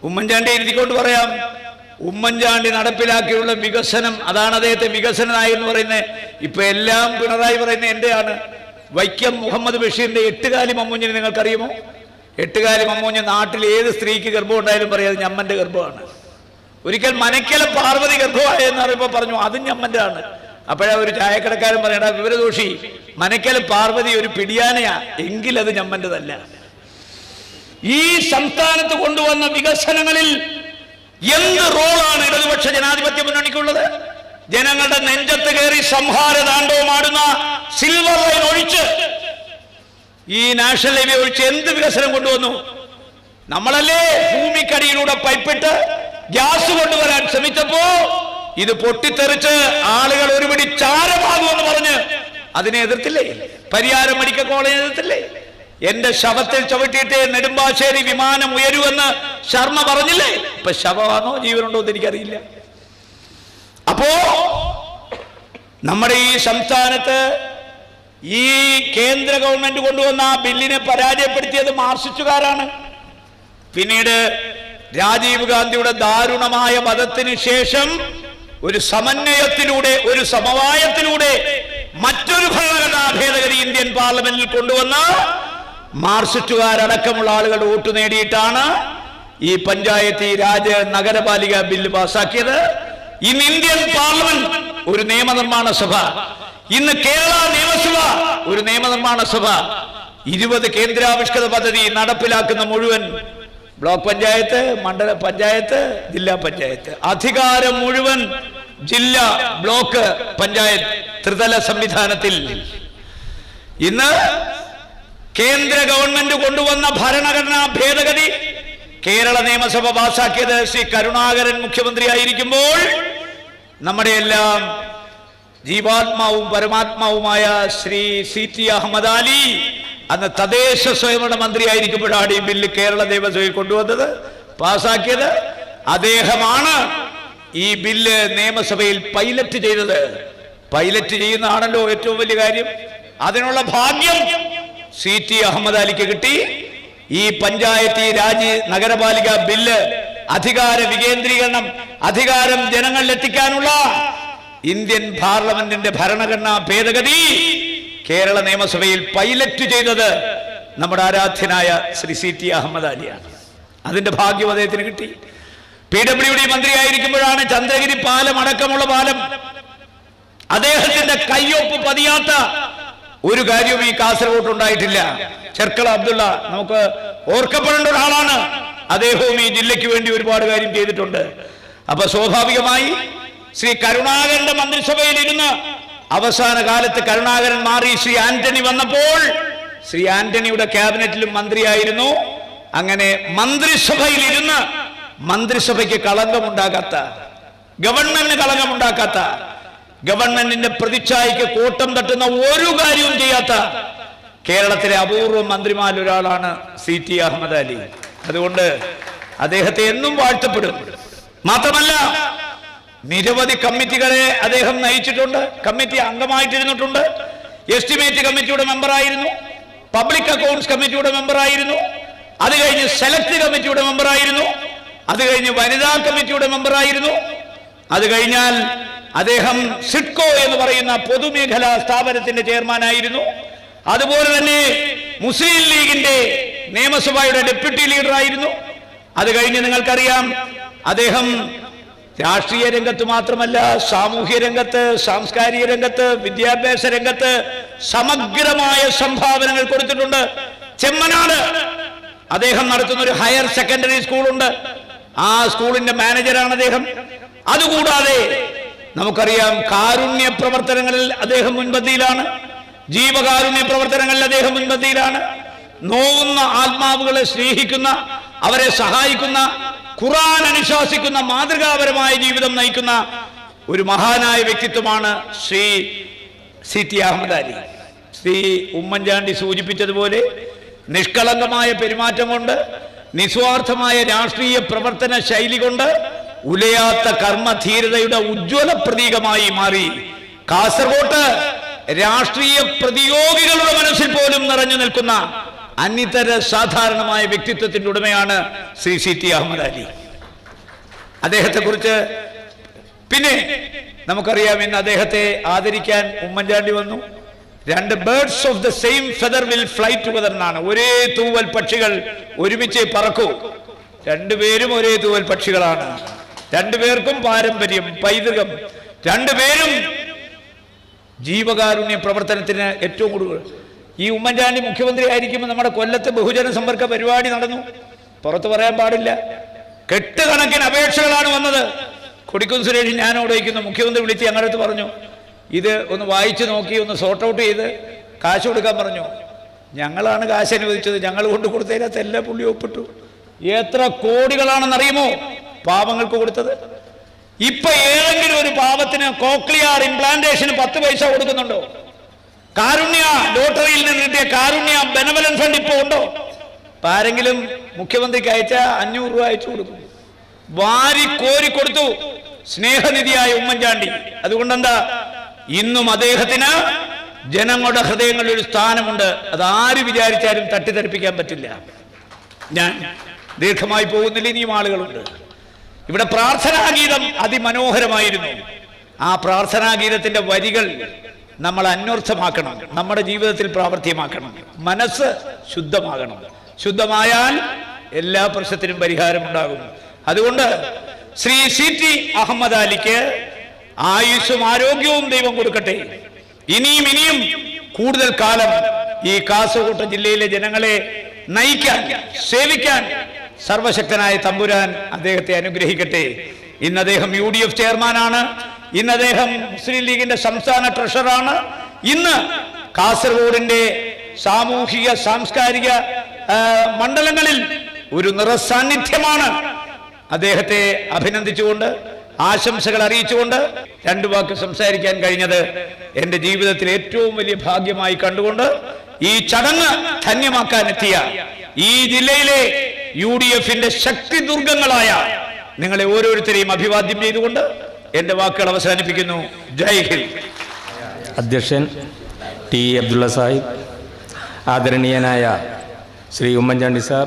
ഉമ്മൻചാണ്ടി എഴുതിക്കൊണ്ട് പറയാം, ഉമ്മൻചാണ്ടി നടപ്പിലാക്കിയുള്ള വികസനം, അതാണ് അദ്ദേഹത്തെ വികസന നായകൻ എന്ന് പറയുന്നത്. ഇപ്പൊ എല്ലാം പിണറായി പറയുന്നത് എന്റെയാണ്. വൈക്കം മുഹമ്മദ് ബഷീറിന്റെ 8 കാലി മമ്മൂഞ്ഞിനെ നിങ്ങൾക്കറിയുമോ? 8 കാലി മമ്മൂഞ്ഞ് നാട്ടിൽ ഏത് സ്ത്രീക്ക് ഗർഭം ഉണ്ടായാലും പറയാം അത് ഞമ്മന്റെ ഗർഭമാണ്. ഒരിക്കൽ മനക്കല പാർവതി ഗർഭമായെന്ന് പറയുമ്പോൾ പറഞ്ഞു അത് ഞമ്മന്റെ ആണ്. അപ്പോഴാ ഒരു ചായക്കടക്കാരൻ പറയണ, വിവരദോഷി, മനക്കല പാർവതി ഒരു പിടിയാനയാ, എങ്കിലത് ഞമ്മന്റെതല്ല. ഈ സംസ്ഥാനത്ത് കൊണ്ടുവന്ന വികസനങ്ങളിൽ എന്ത് റോളാണ് ഇടതുപക്ഷ ജനാധിപത്യ മുന്നണിക്കുള്ളത്? ജനങ്ങളുടെ നെഞ്ചത്ത് കയറി സംഹാര താണ്ഡവമാടുന്ന സിൽവർ ലൈൻ ഒഴിച്ച് ഈ നാഷണൽ ഹൈവേ ഒഴിച്ച് എന്ത് വികസനം കൊണ്ടുവന്നു? നമ്മളല്ലേ ഭൂമിക്കടിയിലൂടെ പൈപ്പിട്ട് ഗ്യാസ് കൊണ്ടുവരാൻ ശ്രമിച്ചപ്പോ ഇത് പൊട്ടിത്തെറിച്ച് ആളുകൾ ഒരുപടി ചാരമാകുമെന്ന് പറഞ്ഞ് അതിനെ എതിർത്തില്ലേ? പരിയാരം മെഡിക്കൽ കോളേജ് എതിർത്തില്ലേ? എന്റെ ശവത്തിൽ ചവിട്ടിയിട്ട് നെടുമ്പാശ്ശേരി വിമാനം ഉയരുമെന്ന് ശർമ്മ പറഞ്ഞില്ലേ? ഇപ്പൊ ശവമാണോ ജീവനുണ്ടോ എന്ന് എനിക്കറിയില്ല. അപ്പോ നമ്മുടെ ഈ സംസ്ഥാനത്ത് ഈ കേന്ദ്ര ഗവൺമെന്റ് കൊണ്ടുവന്ന ആ ബില്ലിനെ പരാജയപ്പെടുത്തിയത് മാർക്സിസ്റ്റുകാരാണ്. പിന്നീട് രാജീവ് ഗാന്ധിയുടെ ദാരുണമായ വധത്തിന് ശേഷം ഒരു സമന്വയത്തിലൂടെ, ഒരു സമവായത്തിലൂടെ മറ്റൊരു ഭരണഘടനാ ഭേദഗതി ഇന്ത്യൻ പാർലമെന്റിൽ കൊണ്ടുവന്ന മാർക്സിസ്റ്റുകാരടക്കമുള്ള ആളുകളുടെ വോട്ട് നേടിയിട്ടാണ് ഈ പഞ്ചായത്തി രാജ് നഗരപാലിക ബില്ല് പാസാക്കിയത്. ഇന്ന് ഇന്ത്യൻ പാർലമെന്റ് ഒരു നിയമനിർമ്മാണ സഭ, ഇന്ന് കേരള നിയമസഭ ഒരു നിയമനിർമ്മാണ സഭ. 20 കേന്ദ്രാവിഷ്കൃത പദ്ധതി നടപ്പിലാക്കുന്ന മുഴുവൻ ബ്ലോക്ക് പഞ്ചായത്ത്, മണ്ഡല പഞ്ചായത്ത്, ജില്ലാ പഞ്ചായത്ത്, അധികാരം മുഴുവൻ ജില്ലാ, ബ്ലോക്ക് പഞ്ചായത്ത് ത്രിതല സംവിധാനത്തിൽ. ഇന്ന് കേന്ദ്ര ഗവൺമെന്റ് കൊണ്ടുവന്ന ഭരണഘടനാ ഭേദഗതി കേരള നിയമസഭ പാസാക്കിയത് ശ്രീ കരുണാകരൻ മുഖ്യമന്ത്രിയായിരിക്കുമ്പോൾ നമ്മുടെ എല്ലാം ജീവാത്മാവും പരമാത്മാവുമായ ശ്രീ CT അഹമ്മദ് അലി അന്ന് തദ്ദേശ സ്വയംഭരണ മന്ത്രിയായിരിക്കുമ്പോഴാണ് ഈ ബില്ല് കേരള നിയമസഭയിൽ കൊണ്ടുവന്നത്, പാസാക്കിയത്. അദ്ദേഹമാണ് ഈ ബില്ല് നിയമസഭയിൽ പൈലറ്റ് ചെയ്തത്. പൈലറ്റ് ചെയ്യുന്നതാണല്ലോ ഏറ്റവും വലിയ കാര്യം. അതിനുള്ള ഭാഗ്യം CT അഹമ്മദ് അലിക്ക് കിട്ടി. ഈ പഞ്ചായത്തി രാജ് നഗരപാലിക ബില്ല്, അധികാര വികേന്ദ്രീകരണം, അധികാരം ജനങ്ങളിലെത്തിക്കാനുള്ള ഇന്ത്യൻ പാർലമെന്റിന്റെ ഭരണഘടനാ ഭേദഗതി കേരള നിയമസഭയിൽ പൈലറ്റ് ചെയ്തത് നമ്മുടെ ആരാധ്യനായ ശ്രീ CT അഹമ്മദ് അലിയാണ്. അതിന്റെ ഭാഗ്യം അദ്ദേഹത്തിന് കിട്ടി. PWD മന്ത്രിയായിരിക്കുമ്പോഴാണ് ചന്ദ്രഗിരി പാലം അടക്കമുള്ള പാലം, അദ്ദേഹത്തിന്റെ കയ്യൊപ്പ് പതിയാത്ത ഒരു കാര്യവും ഈ കാസർഗോഡ് ഉണ്ടായിട്ടില്ല. ചെർക്കള അബ്ദുള്ള നമുക്ക് ഓർക്കപ്പെടേണ്ട ഒരാളാണ്. അദ്ദേഹവും ഈ ജില്ലയ്ക്ക് വേണ്ടി ഒരുപാട് കാര്യം ചെയ്തിട്ടുണ്ട്. അപ്പൊ സ്വാഭാവികമായി ശ്രീ കരുണാകരന്റെ മന്ത്രിസഭയിൽ ഇരുന്ന് അവസാന കാലത്ത് കരുണാകരൻ മാറി ശ്രീ ആന്റണി വന്നപ്പോൾ ശ്രീ ആന്റണിയുടെ ക്യാബിനറ്റിലും മന്ത്രിയായിരുന്നു. അങ്ങനെ മന്ത്രിസഭയിൽ ഇരുന്ന് മന്ത്രിസഭയ്ക്ക് കളങ്കമുണ്ടാകാത്ത, ഗവൺമെന്റിന് കളങ്കമുണ്ടാക്കാത്ത, ഗവൺമെന്റിന്റെ പ്രതിച്ഛായക്ക് കോട്ടം തട്ടുന്ന ഒരു കാര്യവും ചെയ്യാത്ത കേരളത്തിലെ അപൂർവ മന്ത്രിമാരിൽ ഒരാളാണ് CT അഹമ്മദ് അലി. അതുകൊണ്ട് അദ്ദേഹത്തെ എന്നും വാഴ്ത്തപ്പെടും. മാത്രമല്ല നിരവധി കമ്മിറ്റികളെ അദ്ദേഹം നയിച്ചിട്ടുണ്ട്, കമ്മിറ്റി അംഗമായിട്ടിരുന്നിട്ടുണ്ട്. എസ്റ്റിമേറ്റ് കമ്മിറ്റിയുടെ മെമ്പറായിരുന്നു, പബ്ലിക് അക്കൗണ്ട്സ് കമ്മിറ്റിയുടെ മെമ്പറായിരുന്നു, അത് കഴിഞ്ഞ് സെലക്ട് കമ്മിറ്റിയുടെ മെമ്പറായിരുന്നു, അത് കഴിഞ്ഞ് വനിതാ കമ്മിറ്റിയുടെ മെമ്പറായിരുന്നു, അത് കഴിഞ്ഞാൽ അദ്ദേഹം സിഡ്കോ എന്ന് പറയുന്ന പൊതുമേഖലാ സ്ഥാപനത്തിന്റെ ചെയർമാനായിരുന്നു. അതുപോലെ തന്നെ മുസ്ലിം ലീഗിന്റെ നിയമസഭയുടെ ഡെപ്യൂട്ടി ലീഡറായിരുന്നു. അത് കഴിഞ്ഞ് നിങ്ങൾക്കറിയാം അദ്ദേഹം രാഷ്ട്രീയ രംഗത്ത് മാത്രമല്ല സാമൂഹ്യ രംഗത്ത്, സാംസ്കാരിക രംഗത്ത്, വിദ്യാഭ്യാസ രംഗത്ത് സമഗ്രമായ സംഭാവനകൾ കൊടുത്തിട്ടുണ്ട്. ചെമ്മനാട് അദ്ദേഹം നടത്തുന്ന ഒരു ഹയർ സെക്കൻഡറി സ്കൂളുണ്ട്, ആ സ്കൂളിന്റെ മാനേജറാണ് അദ്ദേഹം. അതുകൂടാതെ നമുക്കറിയാം കാരുണ്യ പ്രവർത്തനങ്ങളിൽ അദ്ദേഹം മുൻപന്തിയിലാണ്, ജീവകാരുണ്യ പ്രവർത്തനങ്ങളിൽ അദ്ദേഹം മുൻപന്തിയിലാണ്. നോവുന്ന ആത്മാവുകളെ സ്നേഹിക്കുന്ന, അവരെ സഹായിക്കുന്ന, ഖുർആൻ അനുശാസിക്കുന്ന മാതൃകാപരമായ ജീവിതം നയിക്കുന്ന ഒരു മഹാനായ വ്യക്തിത്വമാണ് ശ്രീ CT അഹമ്മദ് അലി. ശ്രീ ഉമ്മൻചാണ്ടി സൂചിപ്പിച്ചതുപോലെ നിഷ്കളങ്കമായ പെരുമാറ്റം കൊണ്ട്, നിസ്വാർത്ഥമായ രാഷ്ട്രീയ പ്രവർത്തന ശൈലി കൊണ്ട്, ഉലയാത്ത കർമ്മധീരതയുടെ ഉജ്ജ്വല പ്രതീകമായി മാറി കാസർഗോട്ട് രാഷ്ട്രീയ പ്രതിയോഗികളുടെ മനസ്സിൽ പോലും നിറഞ്ഞു നിൽക്കുന്ന അനിതര സാധാരണമായ വ്യക്തിത്വത്തിന്റെ ഉടമയാണ് ശ്രീ CT അഹമ്മദ് അലി. അദ്ദേഹത്തെ കുറിച്ച് പിന്നെ നമുക്കറിയാം, ഇന്ന് അദ്ദേഹത്തെ ആദരിക്കാൻ ഉമ്മൻചാണ്ടി വന്നു. 2 birds of the same feather will fly together എന്നാണ്. ഒരേ തൂവൽ പക്ഷികൾ ഒരുമിച്ച് പറക്കൂ. രണ്ടുപേരും ഒരേ തൂവൽ പക്ഷികളാണ്. രണ്ടുപേർക്കും പാരമ്പര്യം, പൈതൃകം, രണ്ടുപേരും ജീവകാരുണ്യ പ്രവർത്തനത്തിന് ഏറ്റവും കൂടുതൽ. ഈ ഉമ്മൻചാണ്ടി മുഖ്യമന്ത്രി ആയിരിക്കുമ്പോൾ നമ്മുടെ കൊല്ലത്ത് ബഹുജന സമ്പർക്ക പരിപാടി നടന്നു. പുറത്ത് പറയാൻ പാടില്ല, കെട്ടുകണക്കിന് അപേക്ഷകളാണ് വന്നത്. കൊടിക്കുന്ന് സുരേഷ് ഞാനവിടെ വയ്ക്കുന്നു, മുഖ്യമന്ത്രി വിളിച്ച് ഞങ്ങളടുത്ത് പറഞ്ഞു, ഇത് ഒന്ന് വായിച്ചു നോക്കി ഒന്ന് സോർട്ട് ഔട്ട് ചെയ്ത് കാശ് കൊടുക്കാൻ പറഞ്ഞു. ഞങ്ങളാണ് കാശ് അനുവദിച്ചത്, ഞങ്ങൾ കൊണ്ട് കൊടുത്തതിനകത്ത് എല്ലാ പുള്ളി ഒപ്പിട്ടു. എത്ര കോടികളാണെന്നറിയുമോ പാവങ്ങൾക്ക് കൊടുത്തത്? ഇപ്പൊ ഏതെങ്കിലും ഒരു പാവത്തിന് കോക്ലിയർ ഇംപ്ലാന്റേഷന് 10 പൈസ കൊടുക്കുന്നുണ്ടോ? കാരുണ്യ ലോട്ടറിയിൽ നിന്ന് കിട്ടിയ കാരുണ്യ ബെനവലൻ ഫണ്ട് ഇപ്പൊ ഉണ്ടോ? ഇപ്പൊ ആരെങ്കിലും മുഖ്യമന്ത്രിക്ക് അയച്ച 500 രൂപ അയച്ചു കൊടുക്കും. വാരി കോരി കൊടുത്തു സ്നേഹനിധിയായ ഉമ്മൻചാണ്ടി. അതുകൊണ്ടെന്താ, ഇന്നും അദ്ദേഹത്തിന് ജനങ്ങളുടെ ഹൃദയങ്ങളിൽ ഒരു സ്ഥാനമുണ്ട്. അതാര് വിചാരിച്ചാലും തട്ടിത്തെറിപ്പിക്കാൻ പറ്റില്ല. ഞാൻ ദീർഘമായി പോകുന്നില്ല, ഇനിയും ആളുകളുണ്ട്. ഇവിടെ പ്രാർത്ഥനാഗീതം അതിമനോഹരമായിരുന്നു. ആ പ്രാർത്ഥനാഗീതത്തിന്റെ വരികൾ നമ്മൾ അന്വർത്ഥമാക്കണം, നമ്മുടെ ജീവിതത്തിൽ പ്രാവർത്തികമാക്കണം. മനസ്സ് ശുദ്ധമാകണം. ശുദ്ധമായാൽ എല്ലാ പ്രശ്നത്തിനും പരിഹാരമുണ്ടാകും. അതുകൊണ്ട് ശ്രീ CT അഹമ്മദ് അലിക്ക് ആയുസ്സും ആരോഗ്യവും ദൈവം കൊടുക്കട്ടെ. ഇനിയും കൂടുതൽ കാലം ഈ കാസർഗോഡ് ജില്ലയിലെ ജനങ്ങളെ നയിക്കാൻ, സേവിക്കാൻ സർവശക്തനായ തമ്പുരാൻ അദ്ദേഹത്തെ അനുഗ്രഹിക്കട്ടെ. ഇന്ന് അദ്ദേഹം UDF ചെയർമാനാണ്. ഇന്ന് അദ്ദേഹം മുസ്ലിം ലീഗിന്റെ സംസ്ഥാന ട്രഷററാണ്. ഇന്ന് കാസർഗോഡിന്റെ സാമൂഹിക സാംസ്കാരിക മണ്ഡലങ്ങളിൽ ഒരു നിറസാന്നിധ്യമാണ്. അദ്ദേഹത്തെ അഭിനന്ദിച്ചുകൊണ്ട്, ആശംസകൾ അറിയിച്ചുകൊണ്ട് 2 വാക്ക് സംസാരിക്കാൻ കഴിഞ്ഞത് എൻ്റെ ജീവിതത്തിൽ ഏറ്റവും വലിയ ഭാഗ്യമായി കണ്ടുകൊണ്ട് ഈ ചടങ്ങ് ധന്യമാക്കാനെത്തിയ ഈ ജില്ലയിലെ UDFന്റെ ശക്തി ദുർഗങ്ങളായ നിങ്ങളെ ഓരോരുത്തരെയും അഭിവാദ്യം ചെയ്തുകൊണ്ട് എൻ്റെ വാക്കുകൾ അവസാനിപ്പിക്കുന്നു. ജയ് ഹിന്ദ്. അധ്യക്ഷൻ T. അബ്ദുള്ള സാഹിബ്, ആദരണീയനായ ശ്രീ ഉമ്മൻചാണ്ടി സാർ,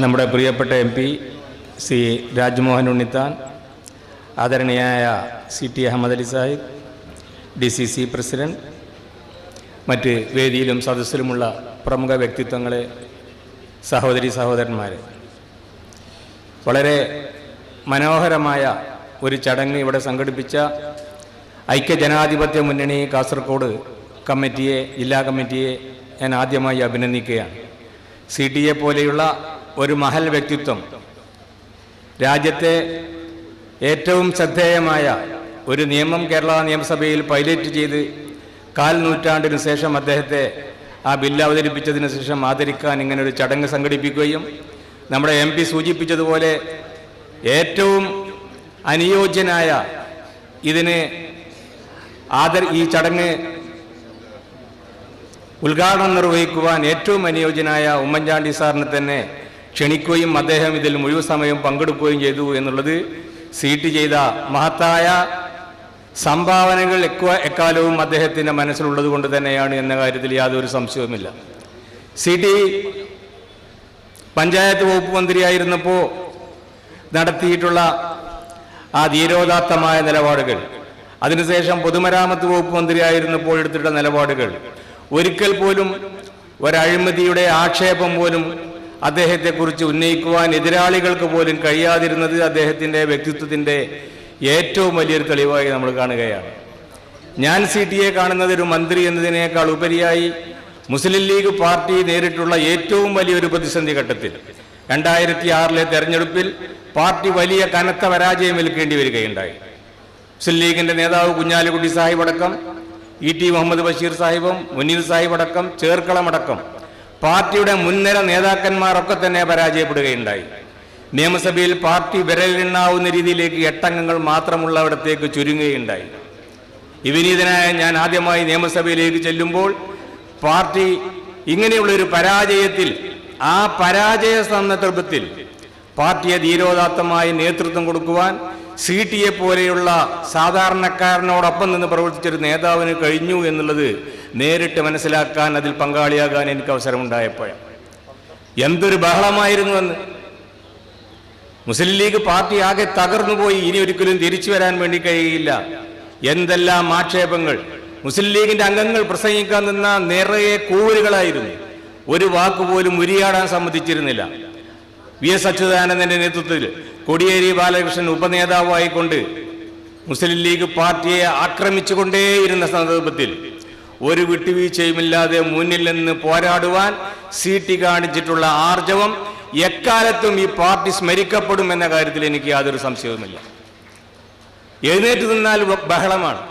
നമ്മുടെ പ്രിയപ്പെട്ട MP ശ്രീ രാജ്മോഹൻ ഉണ്ണിത്താൻ, ആദരണീയനായ CT Ahmed Ali Sahib, DCC president, മറ്റ് വേദിയിലും സദസ്സിലുമുള്ള പ്രമുഖ വ്യക്തിത്വങ്ങളെ, സഹോദരി സഹോദരന്മാരെ, വളരെ മനോഹരമായ ഒരു ചടങ്ങ് ഇവിടെ സംഘടിപ്പിച്ച ഐക്യജനാധിപത്യ മുന്നണി കാസർഗോഡ് കമ്മിറ്റിയെ, ജില്ലാ കമ്മിറ്റിയെ ഞാൻ ആദ്യമായി അഭിനന്ദിക്കുകയാണ്. CTയെ പോലെയുള്ള ഒരു മഹൽ വ്യക്തിത്വം, രാജ്യത്തെ ഏറ്റവും ശ്രദ്ധേയമായ ഒരു നിയമം കേരള നിയമസഭയിൽ പൈലറ്റ് ചെയ്ത് 4 നൂറ്റാണ്ടിനു ശേഷം അദ്ദേഹത്തെ ആ ബില്ല് അവതരിപ്പിച്ചതിന് ശേഷം ആദരിക്കാൻ ഇങ്ങനൊരു ചടങ്ങ് സംഘടിപ്പിക്കുകയും നമ്മുടെ MP സൂചിപ്പിച്ചതുപോലെ ഏറ്റവും അനുയോജ്യനായ ഇതിന് ഈ ചടങ്ങ് ഉദ്ഘാടനം നിർവഹിക്കുവാൻ ഏറ്റവും അനുയോജ്യനായ ഉമ്മൻചാണ്ടി സാറിനെ തന്നെ ക്ഷണിക്കുകയും അദ്ദേഹം ഇതിൽ മുഴുവൻ സമയം പങ്കെടുക്കുകയും ചെയ്തു എന്നുള്ളത് CT ചെയ്ത മഹത്തായ സംഭാവനകൾ എക്കാലവും അദ്ദേഹത്തിൻ്റെ മനസ്സിലുള്ളത് കൊണ്ട് തന്നെയാണ് എന്ന കാര്യത്തിൽ യാതൊരു സംശയവുമില്ല. CT പഞ്ചായത്ത് വകുപ്പ് മന്ത്രിയായിരുന്നപ്പോൾ നടത്തിയിട്ടുള്ള ആ ധീരോദാത്തമായ നിലപാടുകൾ, അതിനുശേഷം പൊതുമരാമത്ത് വകുപ്പ് മന്ത്രിയായിരുന്നപ്പോൾ എടുത്തിട്ടുള്ള നിലപാടുകൾ, ഒരിക്കൽ പോലും ഒരഴിമതിയുടെ ആക്ഷേപം പോലും അദ്ദേഹത്തെക്കുറിച്ച് ഉന്നയിക്കുവാൻ എതിരാളികൾക്ക് പോലും കഴിയാതിരുന്നത് അദ്ദേഹത്തിൻ്റെ വ്യക്തിത്വത്തിൻ്റെ ഏറ്റവും വലിയൊരു തെളിവായി നമ്മൾ കാണുകയാണ്. ഞാൻ CTയെ കാണുന്നത് ഒരു മന്ത്രി എന്നതിനേക്കാൾ ഉപരിയായി മുസ്ലിം ലീഗ് പാർട്ടി നേരിട്ടുള്ള ഏറ്റവും വലിയൊരു പ്രതിസന്ധി ഘട്ടത്തിൽ 2006 തെരഞ്ഞെടുപ്പിൽ പാർട്ടി വലിയ കനത്ത പരാജയം ഏൽക്കേണ്ടി വരികയുണ്ടായി. മുസ്ലിം ലീഗിൻ്റെ നേതാവ് കുഞ്ഞാലിക്കുട്ടി സാഹിബ് അടക്കം, ET മുഹമ്മദ് ബഷീർ സാഹിബും മുനീർ സാഹിബ് അടക്കം, ചേർക്കളമടക്കം പാർട്ടിയുടെ മുൻനിര നേതാക്കന്മാരൊക്കെ തന്നെ പരാജയപ്പെടുകയുണ്ടായി. നിയമസഭയിൽ പാർട്ടി വിരലിലെണ്ണാവുന്ന രീതിയിലേക്ക് 8 അംഗങ്ങൾ മാത്രമുള്ളവിടത്തേക്ക് ചുരുങ്ങുകയുണ്ടായി. വിനീതനായ ഞാൻ ആദ്യമായി നിയമസഭയിലേക്ക് ചെല്ലുമ്പോൾ പാർട്ടി ഇങ്ങനെയുള്ളൊരു പരാജയത്തിൽ, ആ പരാജയ സന്ദർഭത്തിൽ പാർട്ടിയെ ധീരോദാത്തമായി നേതൃത്വം കൊടുക്കുവാൻ CTയെ പോലെയുള്ള സാധാരണക്കാരനോടൊപ്പം നിന്ന് പ്രവർത്തിച്ചൊരു നേതാവിന് കഴിഞ്ഞു എന്നുള്ളത് നേരിട്ട് മനസ്സിലാക്കാൻ, അതിൽ പങ്കാളിയാകാൻ എനിക്ക് അവസരമുണ്ടായപ്പോഴാണ്. എന്തൊരു ബഹളമായിരുന്നുവെന്ന്. മുസ്ലിം ലീഗ് പാർട്ടി ആകെ തകർന്നുപോയി, ഇനി ഒരിക്കലും തിരിച്ചു വരാൻ വേണ്ടി കഴിയില്ല. എന്തെല്ലാം ആക്ഷേപങ്ങൾ. മുസ്ലിം ലീഗിന്റെ അംഗങ്ങൾ പ്രസംഗിക്കാൻ നിന്ന നിറയെ കൂവലുകളായിരുന്നു. ഒരു വാക്കുപോലും ഉരിയാടാൻ സമ്മതിച്ചിരുന്നില്ല. VS അച്യുതാനന്ദന്റെ നേതൃത്വത്തിൽ കോടിയേരി ബാലകൃഷ്ണൻ ഉപനേതാവായിക്കൊണ്ട് മുസ്ലിം ലീഗ് പാർട്ടിയെ ആക്രമിച്ചുകൊണ്ടേയിരുന്ന സന്ദർഭത്തിൽ ഒരു വിട്ടുവീഴ്ചയുമില്ലാതെ മുന്നിൽ നിന്ന് പോരാടുവാൻ CT കാണിച്ചിട്ടുള്ള ആർജവം എക്കാലത്തും ഈ പാർട്ടി സ്മരിക്കപ്പെടും എന്ന കാര്യത്തിൽ എനിക്ക് യാതൊരു സംശയവുമില്ല. എഴുന്നേറ്റ് നിന്നാൽ ബഹളമാണ്.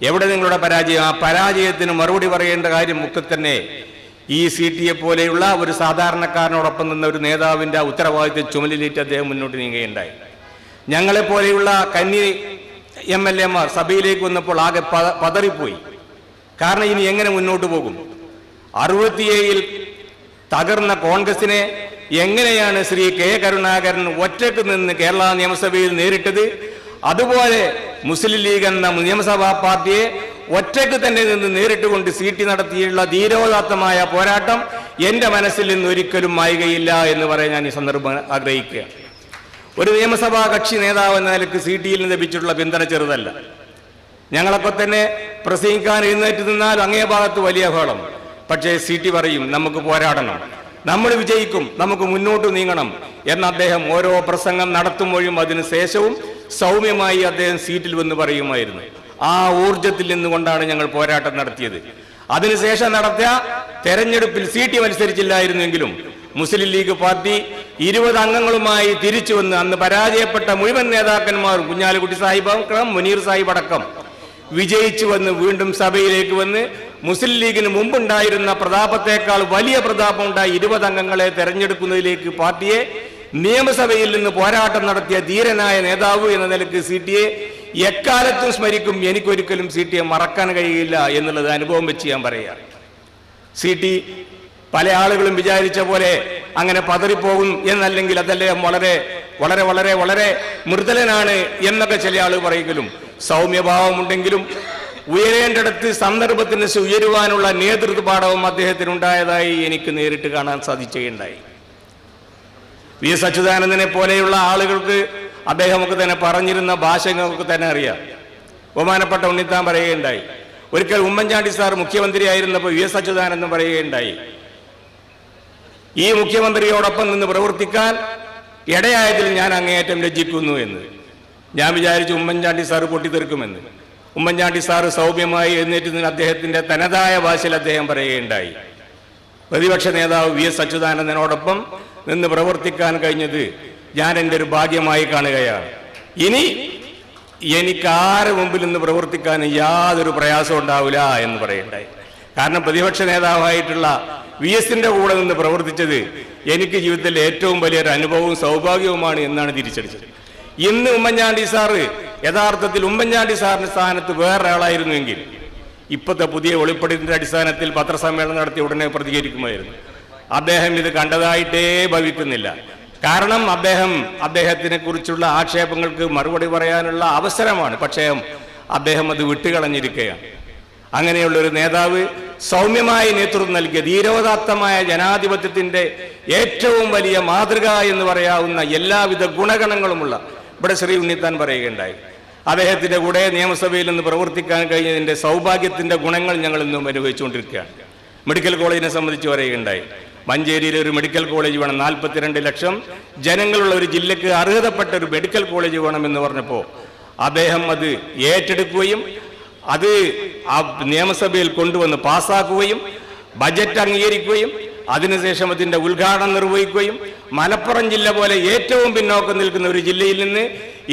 എവിടെ നിങ്ങളുടെ പരാജയം? ആ പരാജയത്തിന് മറുപടി പറയേണ്ട കാര്യം ഒക്കെ തന്നെ ഈ CT പോലെയുള്ള ഒരു സാധാരണക്കാരനോടൊപ്പം നിന്ന ഒരു നേതാവിൻ്റെ ഉത്തരവാദിത്വ ചുമലിലേറ്റ് അദ്ദേഹം മുന്നോട്ട് നീങ്ങുകയുണ്ടായി. ഞങ്ങളെപ്പോലെയുള്ള കന്നി MLA-മാർ സഭയിലേക്ക് വന്നപ്പോൾ ആകെ പതറിപ്പോയി. കാരണം ഇനി എങ്ങനെ മുന്നോട്ട് പോകും? 67-ൽ തകർന്ന കോൺഗ്രസിനെ എങ്ങനെയാണ് ശ്രീ K. കരുണാകരൻ ഒറ്റക്ക് നിന്ന് കേരള നിയമസഭയിൽ നേരിട്ടത്? അതുപോലെ മുസ്ലിം ലീഗ് എന്ന നിയമസഭാ പാർട്ടിയെ ഒറ്റക്ക് തന്നെ നിന്ന് നേരിട്ടുകൊണ്ട് CT നടത്തിയുള്ള ധീരോദാത്തമായ പോരാട്ടം എൻ്റെ മനസ്സിൽ നിന്ന് ഒരിക്കലും മായുകയില്ല എന്ന് പറയാൻ ഞാൻ ഈ സന്ദർഭം ആഗ്രഹിക്കുകയാണ്. ഒരു നിയമസഭാ കക്ഷി നേതാവ് എന്ന നിലയ്ക്ക് CT-യിൽ നിന്ന് ലഭിച്ചിട്ടുള്ള പിന്തുണ ചെറുതല്ല. ഞങ്ങളൊക്കെ തന്നെ പ്രസംഗിക്കാൻ എഴുന്നേറ്റ് നിന്നാൽ അങ്ങേ ഭാഗത്ത് വലിയ ബഹളം. പക്ഷേ CT പറയും നമുക്ക് പോരാടണം, നമ്മൾ വിജയിക്കും, നമുക്ക് മുന്നോട്ട് നീങ്ങണം എന്ന് അദ്ദേഹം ഓരോ പ്രസംഗം നടത്തുമ്പോഴും അതിനു ശേഷവും സൗമ്യമായി അദ്ദേഹം സീറ്റിൽ വന്ന് പറയുമായിരുന്നു. ആ ഊർജത്തിൽ നിന്നുകൊണ്ടാണ് ഞങ്ങൾ പോരാട്ടം നടത്തിയത്. അതിനുശേഷം നടത്തിയ തെരഞ്ഞെടുപ്പിൽ CT മത്സരിച്ചില്ലായിരുന്നെങ്കിലും മുസ്ലിം ലീഗ് പാർട്ടി 20 അംഗങ്ങളുമായി തിരിച്ചു വന്ന് അന്ന് പരാജയപ്പെട്ട മുഴുവൻ നേതാക്കന്മാരും കുഞ്ഞാലിക്കുട്ടി സാഹിബ് അടക്കം മുനീർ സാഹിബ് അടക്കം വിജയിച്ചു വന്ന് വീണ്ടും സഭയിലേക്ക് വന്ന് മുസ്ലിം ലീഗിന് മുമ്പുണ്ടായിരുന്ന പ്രതാപത്തേക്കാൾ വലിയ പ്രതാപമുണ്ടായി 20 അംഗങ്ങളെ തെരഞ്ഞെടുക്കുന്നതിലേക്ക് പാർട്ടിയെ നിയമസഭയിൽ നിന്ന് പോരാട്ടം നടത്തിയ ധീരനായ നേതാവ് എന്ന നിലയ്ക്ക് CT-യെ എക്കാലത്തും സ്മരിക്കും. എനിക്കൊരിക്കലും CT-യെ മറക്കാൻ കഴിയില്ല എന്നുള്ളത് അനുഭവം വെച്ച് ഞാൻ പറയുക. CT പല ആളുകളും വിചാരിച്ച പോലെ അങ്ങനെ പതറിപ്പോകും എന്നല്ലെങ്കിൽ അതെല്ലാം വളരെ വളരെ വളരെ വളരെ മൃദുലനാണ് എന്നൊക്കെ ചില ആളുകൾ പറയെങ്കിലും സൗമ്യഭാവമുണ്ടെങ്കിലും ഉയരേണ്ടടുത്ത് സന്ദർഭത്തിന് ഉയരുവാനുള്ള നേതൃത്വപാഠവും അദ്ദേഹത്തിനുണ്ടായതായി എനിക്ക് നേരിട്ട് കാണാൻ സാധിക്കുകയുണ്ടായി. V.S. അച്യുതാനന്ദനെ പോലെയുള്ള ആളുകൾക്ക് അദ്ദേഹമൊക്കെ തന്നെ പറഞ്ഞിരുന്ന ഭാഷകൾക്ക് തന്നെ അറിയാം. ബഹുമാനപ്പെട്ട ഉണ്ണിത്താൻ പറയുകയുണ്ടായി, ഒരിക്കൽ ഉമ്മൻചാണ്ടി സാർ മുഖ്യമന്ത്രിയായിരുന്നപ്പോൾ V.S. അച്യുതാനന്ദൻ പറയുകയുണ്ടായി, ഈ മുഖ്യമന്ത്രിയോടൊപ്പം നിന്ന് പ്രവർത്തിക്കാൻ ഇടയായതിൽ ഞാൻ അങ്ങേയറ്റം ലജ്ജിക്കുന്നു എന്ന്. ഞാൻ വിചാരിച്ചു ഉമ്മൻചാണ്ടി സാറ് പൊട്ടിത്തെറുക്കുമെന്ന്. ഉമ്മൻചാണ്ടി സാറ് സൗമ്യമായി എഴുന്നേറ്റ് നിന്ന് അദ്ദേഹത്തിൻ്റെ തനതായ ഭാഷയിൽ അദ്ദേഹം പറയുകയുണ്ടായി, പ്രതിപക്ഷ നേതാവ് V.S. അച്യുതാനന്ദനോടൊപ്പം നിന്ന് പ്രവർത്തിക്കാൻ കഴിഞ്ഞത് ഞാൻ എൻ്റെ ഒരു ഭാഗ്യമായി കാണുകയാണ്. ഇനി എനിക്ക് ആരുടെ മുമ്പിൽ നിന്ന് പ്രവർത്തിക്കാൻ യാതൊരു പ്രയാസം ഉണ്ടാവില്ല എന്ന് പറയുണ്ടായി. കാരണം പ്രതിപക്ഷ നേതാവായിട്ടുള്ള V.S.ന്റെ കൂടെ നിന്ന് പ്രവർത്തിച്ചത് എനിക്ക് ജീവിതത്തിൽ ഏറ്റവും വലിയൊരു അനുഭവവും സൗഭാഗ്യവുമാണ് എന്നാണ് തിരിച്ചടിച്ചത്. ഇന്ന് ഉമ്മൻചാണ്ടി സാറ് യഥാർത്ഥത്തിൽ ഉമ്മൻചാണ്ടി സാറിന്റെ സ്ഥാനത്ത് വേറൊരാളായിരുന്നുവെങ്കിൽ ഇപ്പോഴത്തെ പുതിയ വെളിപ്പെടുത്തലിന്റെ അടിസ്ഥാനത്തിൽ പത്രസമ്മേളനം നടത്തി ഉടനെ പ്രതികരിക്കുമായിരുന്നു. അദ്ദേഹം ഇത് കണ്ടതായിട്ടേ ഭവിക്കുന്നില്ല. കാരണം അദ്ദേഹത്തിനെ കുറിച്ചുള്ള ആക്ഷേപങ്ങൾക്ക് മറുപടി പറയാനുള്ള അവസരമാണ്, പക്ഷേ അദ്ദേഹം അത് വിട്ടുകളഞ്ഞിരിക്കുകയാണ്. അങ്ങനെയുള്ളൊരു നേതാവ് സൗമ്യമായി നേതൃത്വം നൽകിയ ധീരോദാത്തമായ ജനാധിപത്യത്തിന്റെ ഏറ്റവും വലിയ മാതൃക എന്ന് പറയാവുന്ന എല്ലാവിധ ഗുണഗണങ്ങളുമുള്ള ഇവിടെ ശ്രീ ഉണ്ണിത്താൻ പറയുകയുണ്ടായി, അദ്ദേഹത്തിന്റെ കൂടെ നിയമസഭയിൽ നിന്ന് പ്രവർത്തിക്കാൻ കഴിഞ്ഞതിന്റെ സൗഭാഗ്യത്തിന്റെ ഗുണങ്ങൾ ഞങ്ങൾ ഇന്നും അനുഭവിച്ചുകൊണ്ടിരിക്കുകയാണ്. മെഡിക്കൽ കോളേജിനെ സംബന്ധിച്ച് പറയുകയുണ്ടായി, മഞ്ചേരിയിൽ ഒരു മെഡിക്കൽ കോളേജ് വേണം, 42 ലക്ഷം ജനങ്ങളുള്ള ഒരു ജില്ലക്ക് അർഹതപ്പെട്ട ഒരു മെഡിക്കൽ കോളേജ് വേണമെന്ന് പറഞ്ഞപ്പോൾ അദ്ദേഹം അത് ഏറ്റെടുക്കുകയും അത് ആ നിയമസഭയിൽ കൊണ്ടുവന്ന് പാസ്സാക്കുകയും ബജറ്റ് അംഗീകരിക്കുകയും അതിനുശേഷം അതിൻ്റെ ഉദ്ഘാടനം നിർവഹിക്കുകയും മലപ്പുറം ജില്ല പോലെ ഏറ്റവും പിന്നോക്കം നിൽക്കുന്ന ഒരു ജില്ലയിൽ നിന്ന്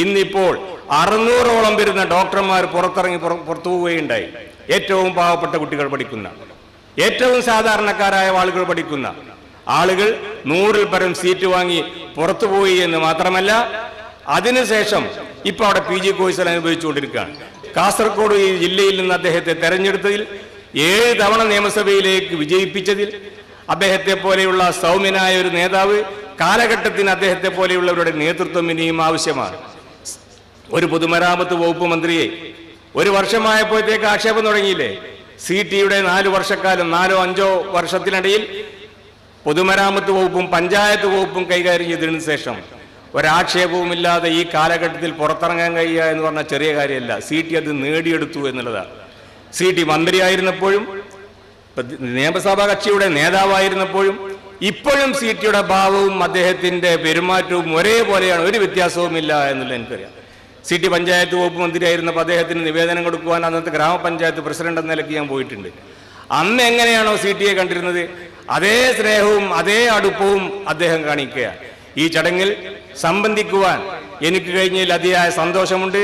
ഇന്നിപ്പോൾ 600ഓളം വരുന്ന ഡോക്ടർമാർ പുറത്തു പോവുകയുണ്ടായി. ഏറ്റവും പാവപ്പെട്ട കുട്ടികൾ പഠിക്കുന്ന, ഏറ്റവും സാധാരണക്കാരായ ആളുകൾ പഠിക്കുന്ന ആളുകൾ 100-ൽ പരം സീറ്റ് വാങ്ങി പുറത്തുപോയി എന്ന് മാത്രമല്ല അതിനുശേഷം ഇപ്പൊ അവിടെ PG കോഴ്സുകൾ അനുഭവിച്ചുകൊണ്ടിരിക്കുകയാണ്. കാസർഗോഡ് ഈ ജില്ലയിൽ നിന്ന് അദ്ദേഹത്തെ തെരഞ്ഞെടുത്തതിൽ 7 തവണ നിയമസഭയിലേക്ക് വിജയിപ്പിച്ചതിൽ അദ്ദേഹത്തെ പോലെയുള്ള സൗമ്യനായ ഒരു നേതാവ് കാലഘട്ടത്തിന് അദ്ദേഹത്തെ പോലെയുള്ളവരുടെ നേതൃത്വം ഇനിയും ആവശ്യമാണ്. ഒരു പൊതുമരാമത്ത് വകുപ്പ് മന്ത്രിയെ 1 വർഷമായപ്പോഴത്തേക്ക് ആക്ഷേപം തുടങ്ങിയില്ലേ? CT-യുടെ 4 വർഷക്കാലം 4-5 വർഷത്തിനിടയിൽ പൊതുമരാമത്ത് വകുപ്പും പഞ്ചായത്ത് വകുപ്പും കൈകാര്യം ചെയ്തതിനു ശേഷം ഒരാക്ഷേപവുമില്ലാതെ ഈ കാലഘട്ടത്തിൽ പുറത്തിറങ്ങാൻ കഴിയുക എന്ന് പറഞ്ഞാൽ ചെറിയ കാര്യമല്ല. CT അത് നേടിയെടുത്തു എന്നുള്ളതാണ്. CT മന്ത്രിയായിരുന്നപ്പോഴും നിയമസഭാ കക്ഷിയുടെ നേതാവായിരുന്നപ്പോഴും ഇപ്പോഴും CT-യുടെ ഭാവവും അദ്ദേഹത്തിന്റെ പെരുമാറ്റവും ഒരേപോലെയാണ്, ഒരു വ്യത്യാസവുമില്ല എന്നുള്ളത് എനിക്കറിയാം. CT പഞ്ചായത്ത് വകുപ്പ് മന്ത്രിയായിരുന്നപ്പോൾ അദ്ദേഹത്തിന് നിവേദനം കൊടുക്കുവാൻ അന്നത്തെ ഗ്രാമപഞ്ചായത്ത് പ്രസിഡന്റ് എന്ന നിലയ്ക്ക് ഞാൻ പോയിട്ടുണ്ട്. അന്ന് എങ്ങനെയാണോ CT-യെ കണ്ടിരുന്നത് അതേ സ്നേഹവും അതേ അടുപ്പവും അദ്ദേഹം കാണിക്കുകയാണ്. ഈ ചടങ്ങിൽ സംബന്ധിക്കുവാൻ എനിക്ക് കഴിഞ്ഞതിൽ അതിയായ സന്തോഷമുണ്ട്,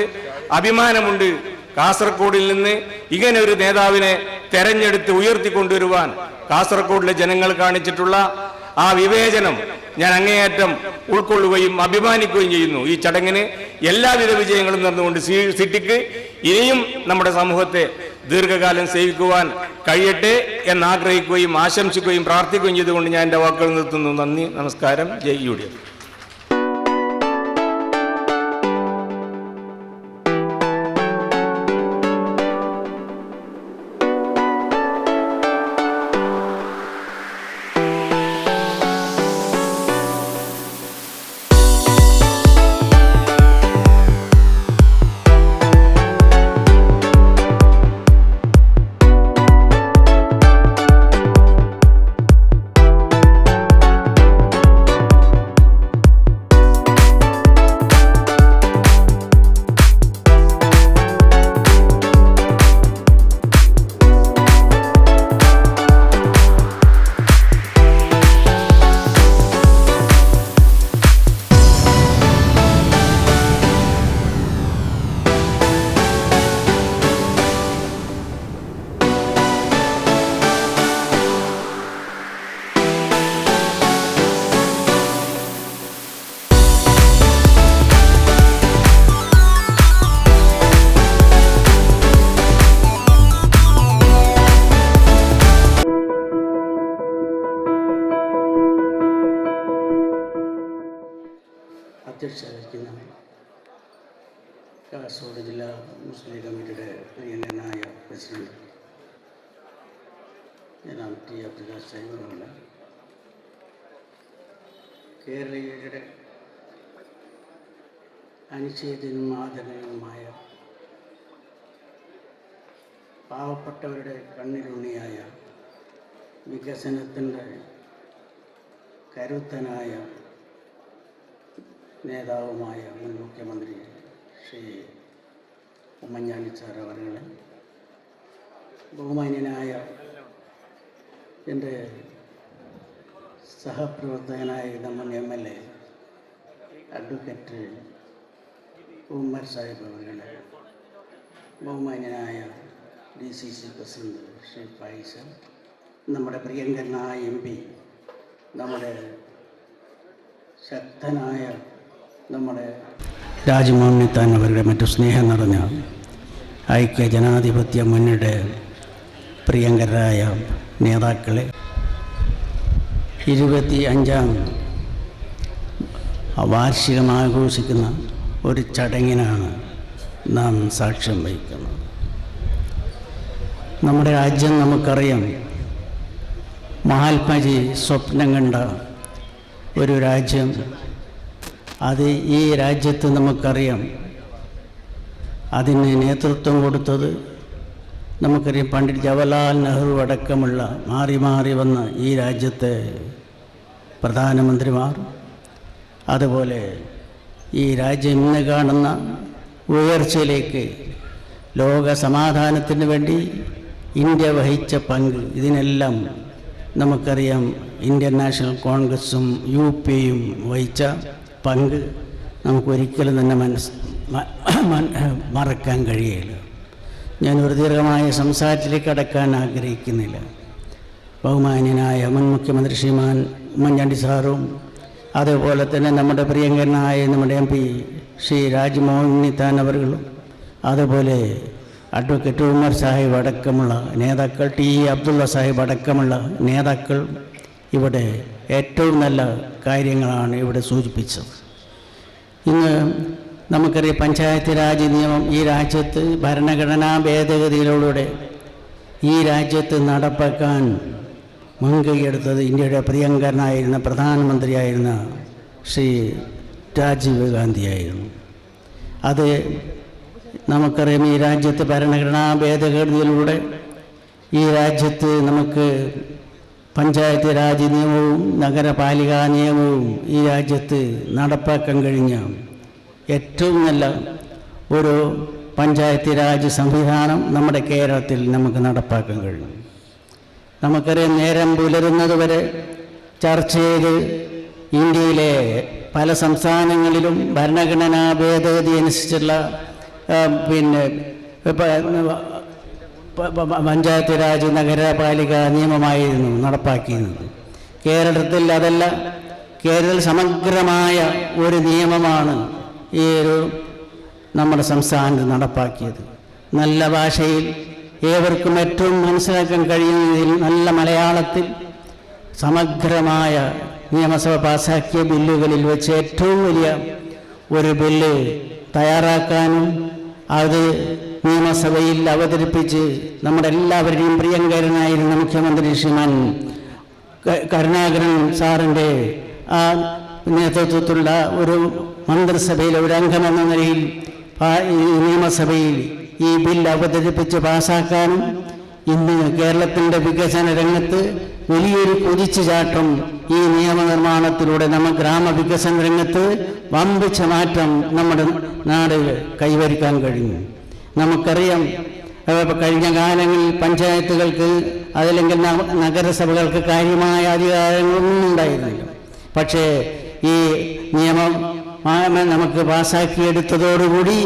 അഭിമാനമുണ്ട്. കാസർഗോഡിൽ നിന്ന് ഇങ്ങനെ ഒരു നേതാവിനെ തെരഞ്ഞെടുത്ത് ഉയർത്തിക്കൊണ്ടുവരുവാൻ കാസർഗോഡിലെ ജനങ്ങൾ കാണിച്ചിട്ടുള്ള ആ വിവേചനം ഞാൻ അങ്ങേയറ്റം ഉൾക്കൊള്ളുകയും അഭിമാനിക്കുകയും ചെയ്യുന്നു. ഈ ചടങ്ങിന് എല്ലാവിധ വിജയങ്ങളും നടന്നുകൊണ്ട് സിറ്റിക്ക് ഇനിയും നമ്മുടെ സമൂഹത്തെ ദീർഘകാലം സേവിക്കുവാൻ കഴിയട്ടെ എന്നാഗ്രഹിക്കുകയും ആശംസിക്കുകയും പ്രാർത്ഥിക്കുകയും ചെയ്തുകൊണ്ട് ഞാൻ എൻ്റെ വാക്കുകൾ നിർത്തുന്നു. നന്ദി, നമസ്കാരം. ജയ് യു ഡി എഫ്. അധ്യക്ഷനായിരിക്കുന്ന കാസർഗോഡ് ജില്ലാ മുസ്ലിം ലീഗ് കമ്മിറ്റിയുടെ പ്രിയങ്കരനായ പ്രസിഡന്റ് ജനാബ് ടി അബ്ദുള്ള സാഹിബ്, കേരളീയരുടെ അനിശ്ചിതനും ആദരണീയവുമായ പാവപ്പെട്ടവരുടെ കണ്ണിലുണ്ണിയായ വികസനത്തിൻ്റെ കരുത്തനായ നേതാവുമായ മുൻ മുഖ്യമന്ത്രി ശ്രീ ഉമ്മൻചാണ്ടി സാർ അവരുടെ, ബഹുമാന്യനായ എൻ്റെ സഹപ്രവർത്തകനായ മുൻ MLA അഡ്വക്കേറ്റ് ഉമ്മർ സാഹിബ് അവരുടെ, ബഹുമാന്യനായ DCC പ്രസിഡന്റ് ശ്രീ ഫൈസൽ, നമ്മുടെ പ്രിയങ്കരനായ MP, നമ്മുടെ ശക്തനായ നമ്മുടെ രാജ്മോഹൻ ഉണ്ണിത്താൻ അവരുടെ, മറ്റു സ്നേഹം നിറഞ്ഞ ഐക്യ ജനാധിപത്യ മുന്നണിയുടെ പ്രിയങ്കരായ നേതാക്കളെ, 25ാം വാർഷികം ആഘോഷിക്കുന്ന ഒരു ചടങ്ങിനാണ് നാം സാക്ഷ്യം വഹിക്കുന്നത്. നമ്മുടെ രാജ്യം നമുക്കറിയാം, മഹാത്മാജി സ്വപ്നം കണ്ട ഒരു രാജ്യം. അത് ഈ രാജ്യത്ത് നമുക്കറിയാം, അതിന് നേതൃത്വം കൊടുത്തത് നമുക്കറിയാം പണ്ഡിറ്റ് ജവഹർലാൽ നെഹ്റു അടക്കമുള്ള മാറി മാറി വന്ന ഈ രാജ്യത്തെ പ്രധാനമന്ത്രിമാർ. അതുപോലെ ഈ രാജ്യം ഇന്ന് കാണുന്ന ഉയർച്ചയിലേക്ക് ലോക സമാധാനത്തിന് വേണ്ടി ഇന്ത്യ വഹിച്ച പങ്ക്, ഇതിനെല്ലാം നമുക്കറിയാം ഇന്ത്യൻ നാഷണൽ കോൺഗ്രസും UPയും വഹിച്ച പങ്ക് നമുക്കൊരിക്കലും തന്നെ മറക്കാൻ കഴിയില്ല. ഞാൻ ഒരു ദീർഘമായ സംസാരത്തിലേക്ക് കടക്കാൻ ആഗ്രഹിക്കുന്നില്ല. ബഹുമാന്യനായ മുൻ മുഖ്യമന്ത്രി ശ്രീമാൻ ഉമ്മൻചാണ്ടി സാറും, അതുപോലെ തന്നെ നമ്മുടെ പ്രിയങ്കരനായ നമ്മുടെ MP ശ്രീ രാജ്മോഹൻ ഉണ്ണിത്താൻ അവர்களுം, അതുപോലെ അഡ്വക്കേറ്റ് ഉമർ സാഹിബ് അടക്കമുള്ള നേതാക്കൾ, ടി അബ്ദുള്ള സാഹിബ് അടക്കമുള്ള നേതാക്കൾ ഇവിടെ ഏറ്റവും നല്ല കാര്യങ്ങളാണ് ഇവിടെ സൂചിപ്പിച്ചത്. ഇന്ന് നമുക്കറിയാം, പഞ്ചായത്ത് രാജ് നിയമം ഈ രാജ്യത്ത് ഭരണഘടനാ ഭേദഗതികളിലൂടെ ഈ രാജ്യത്ത് നടപ്പാക്കാൻ മുൻകൈയെടുത്തത് ഇന്ത്യയുടെ പ്രിയങ്കരനായിരുന്ന പ്രധാനമന്ത്രിയായിരുന്ന ശ്രീ രാജീവ് ഗാന്ധിയായിരുന്നു. അത് നമുക്കറിയാം, ഈ രാജ്യത്ത് ഭരണഘടനാ ഭേദഗതിയിലൂടെ ഈ രാജ്യത്ത് നമുക്ക് പഞ്ചായത്ത് രാജ് നിയമവും നഗരപാലികാ നിയമവും ഈ രാജ്യത്ത് നടപ്പാക്കാൻ കഴിഞ്ഞ ഏറ്റവും നല്ല ഒരു പഞ്ചായത്ത് രാജ് സംവിധാനം നമ്മുടെ കേരളത്തിൽ നമുക്ക് നടപ്പാക്കാൻ കഴിഞ്ഞു. നമുക്കറിയാം, നേരം പുലരുന്നത് വരെ ചർച്ച ചെയ്ത് ഇന്ത്യയിലെ പല സംസ്ഥാനങ്ങളിലും ഭരണഘടനാ ഭേദഗതി അനുസരിച്ചുള്ള പഞ്ചായത്ത് രാജ് നഗരപാലിക നിയമമായിരുന്നു നടപ്പാക്കിയിരുന്നത്. കേരളത്തിൽ അതല്ല, കേരളത്തിൽ സമഗ്രമായ ഒരു നിയമമാണ് ഈ ഒരു നമ്മുടെ സംസ്ഥാനത്ത് നടപ്പാക്കിയത്. നല്ല ഭാഷയിൽ ഏവർക്കും ഏറ്റവും മനസ്സിലാക്കാൻ കഴിയുന്നതിൽ നല്ല മലയാളത്തിൽ സമഗ്രമായ നിയമസഭ പാസാക്കിയ ബില്ലുകളിൽ വെച്ച് ഏറ്റവും വലിയ ഒരു ബില്ല് തയ്യാറാക്കാനും അത് നിയമസഭയിൽ അവതരിപ്പിച്ച് നമ്മുടെ എല്ലാവരുടെയും പ്രിയങ്കരനായിരുന്ന മുഖ്യമന്ത്രി ശ്രീമാൻ കരുണാകരൻ സാറിൻ്റെ ആ നേതൃത്വത്തിലുള്ള ഒരു മന്ത്രിസഭയിലെ ഒരു അംഗമെന്ന നിലയിൽ നിയമസഭയിൽ ഈ ബില്ല് അവതരിപ്പിച്ച് പാസാക്കാനും ഇന്ന് കേരളത്തിൻ്റെ വികസന രംഗത്ത് വലിയൊരു കുതിച്ചുചാട്ടം ഈ നിയമനിർമ്മാണത്തിലൂടെ നമ്മൾ ഗ്രാമവികസന രംഗത്ത് വമ്പിച്ച മാറ്റം നമ്മുടെ നാട് കൈവരിക്കാൻ കഴിഞ്ഞു. നമുക്കറിയാം, കഴിഞ്ഞ കാലങ്ങളിൽ പഞ്ചായത്തുകൾക്ക് അതല്ലെങ്കിൽ നഗരസഭകൾക്ക് കാര്യമായ അധികാരങ്ങളൊന്നും ഉണ്ടായിരുന്നില്ല. പക്ഷേ ഈ നിയമം നമുക്ക് പാസാക്കിയെടുത്തതോടുകൂടി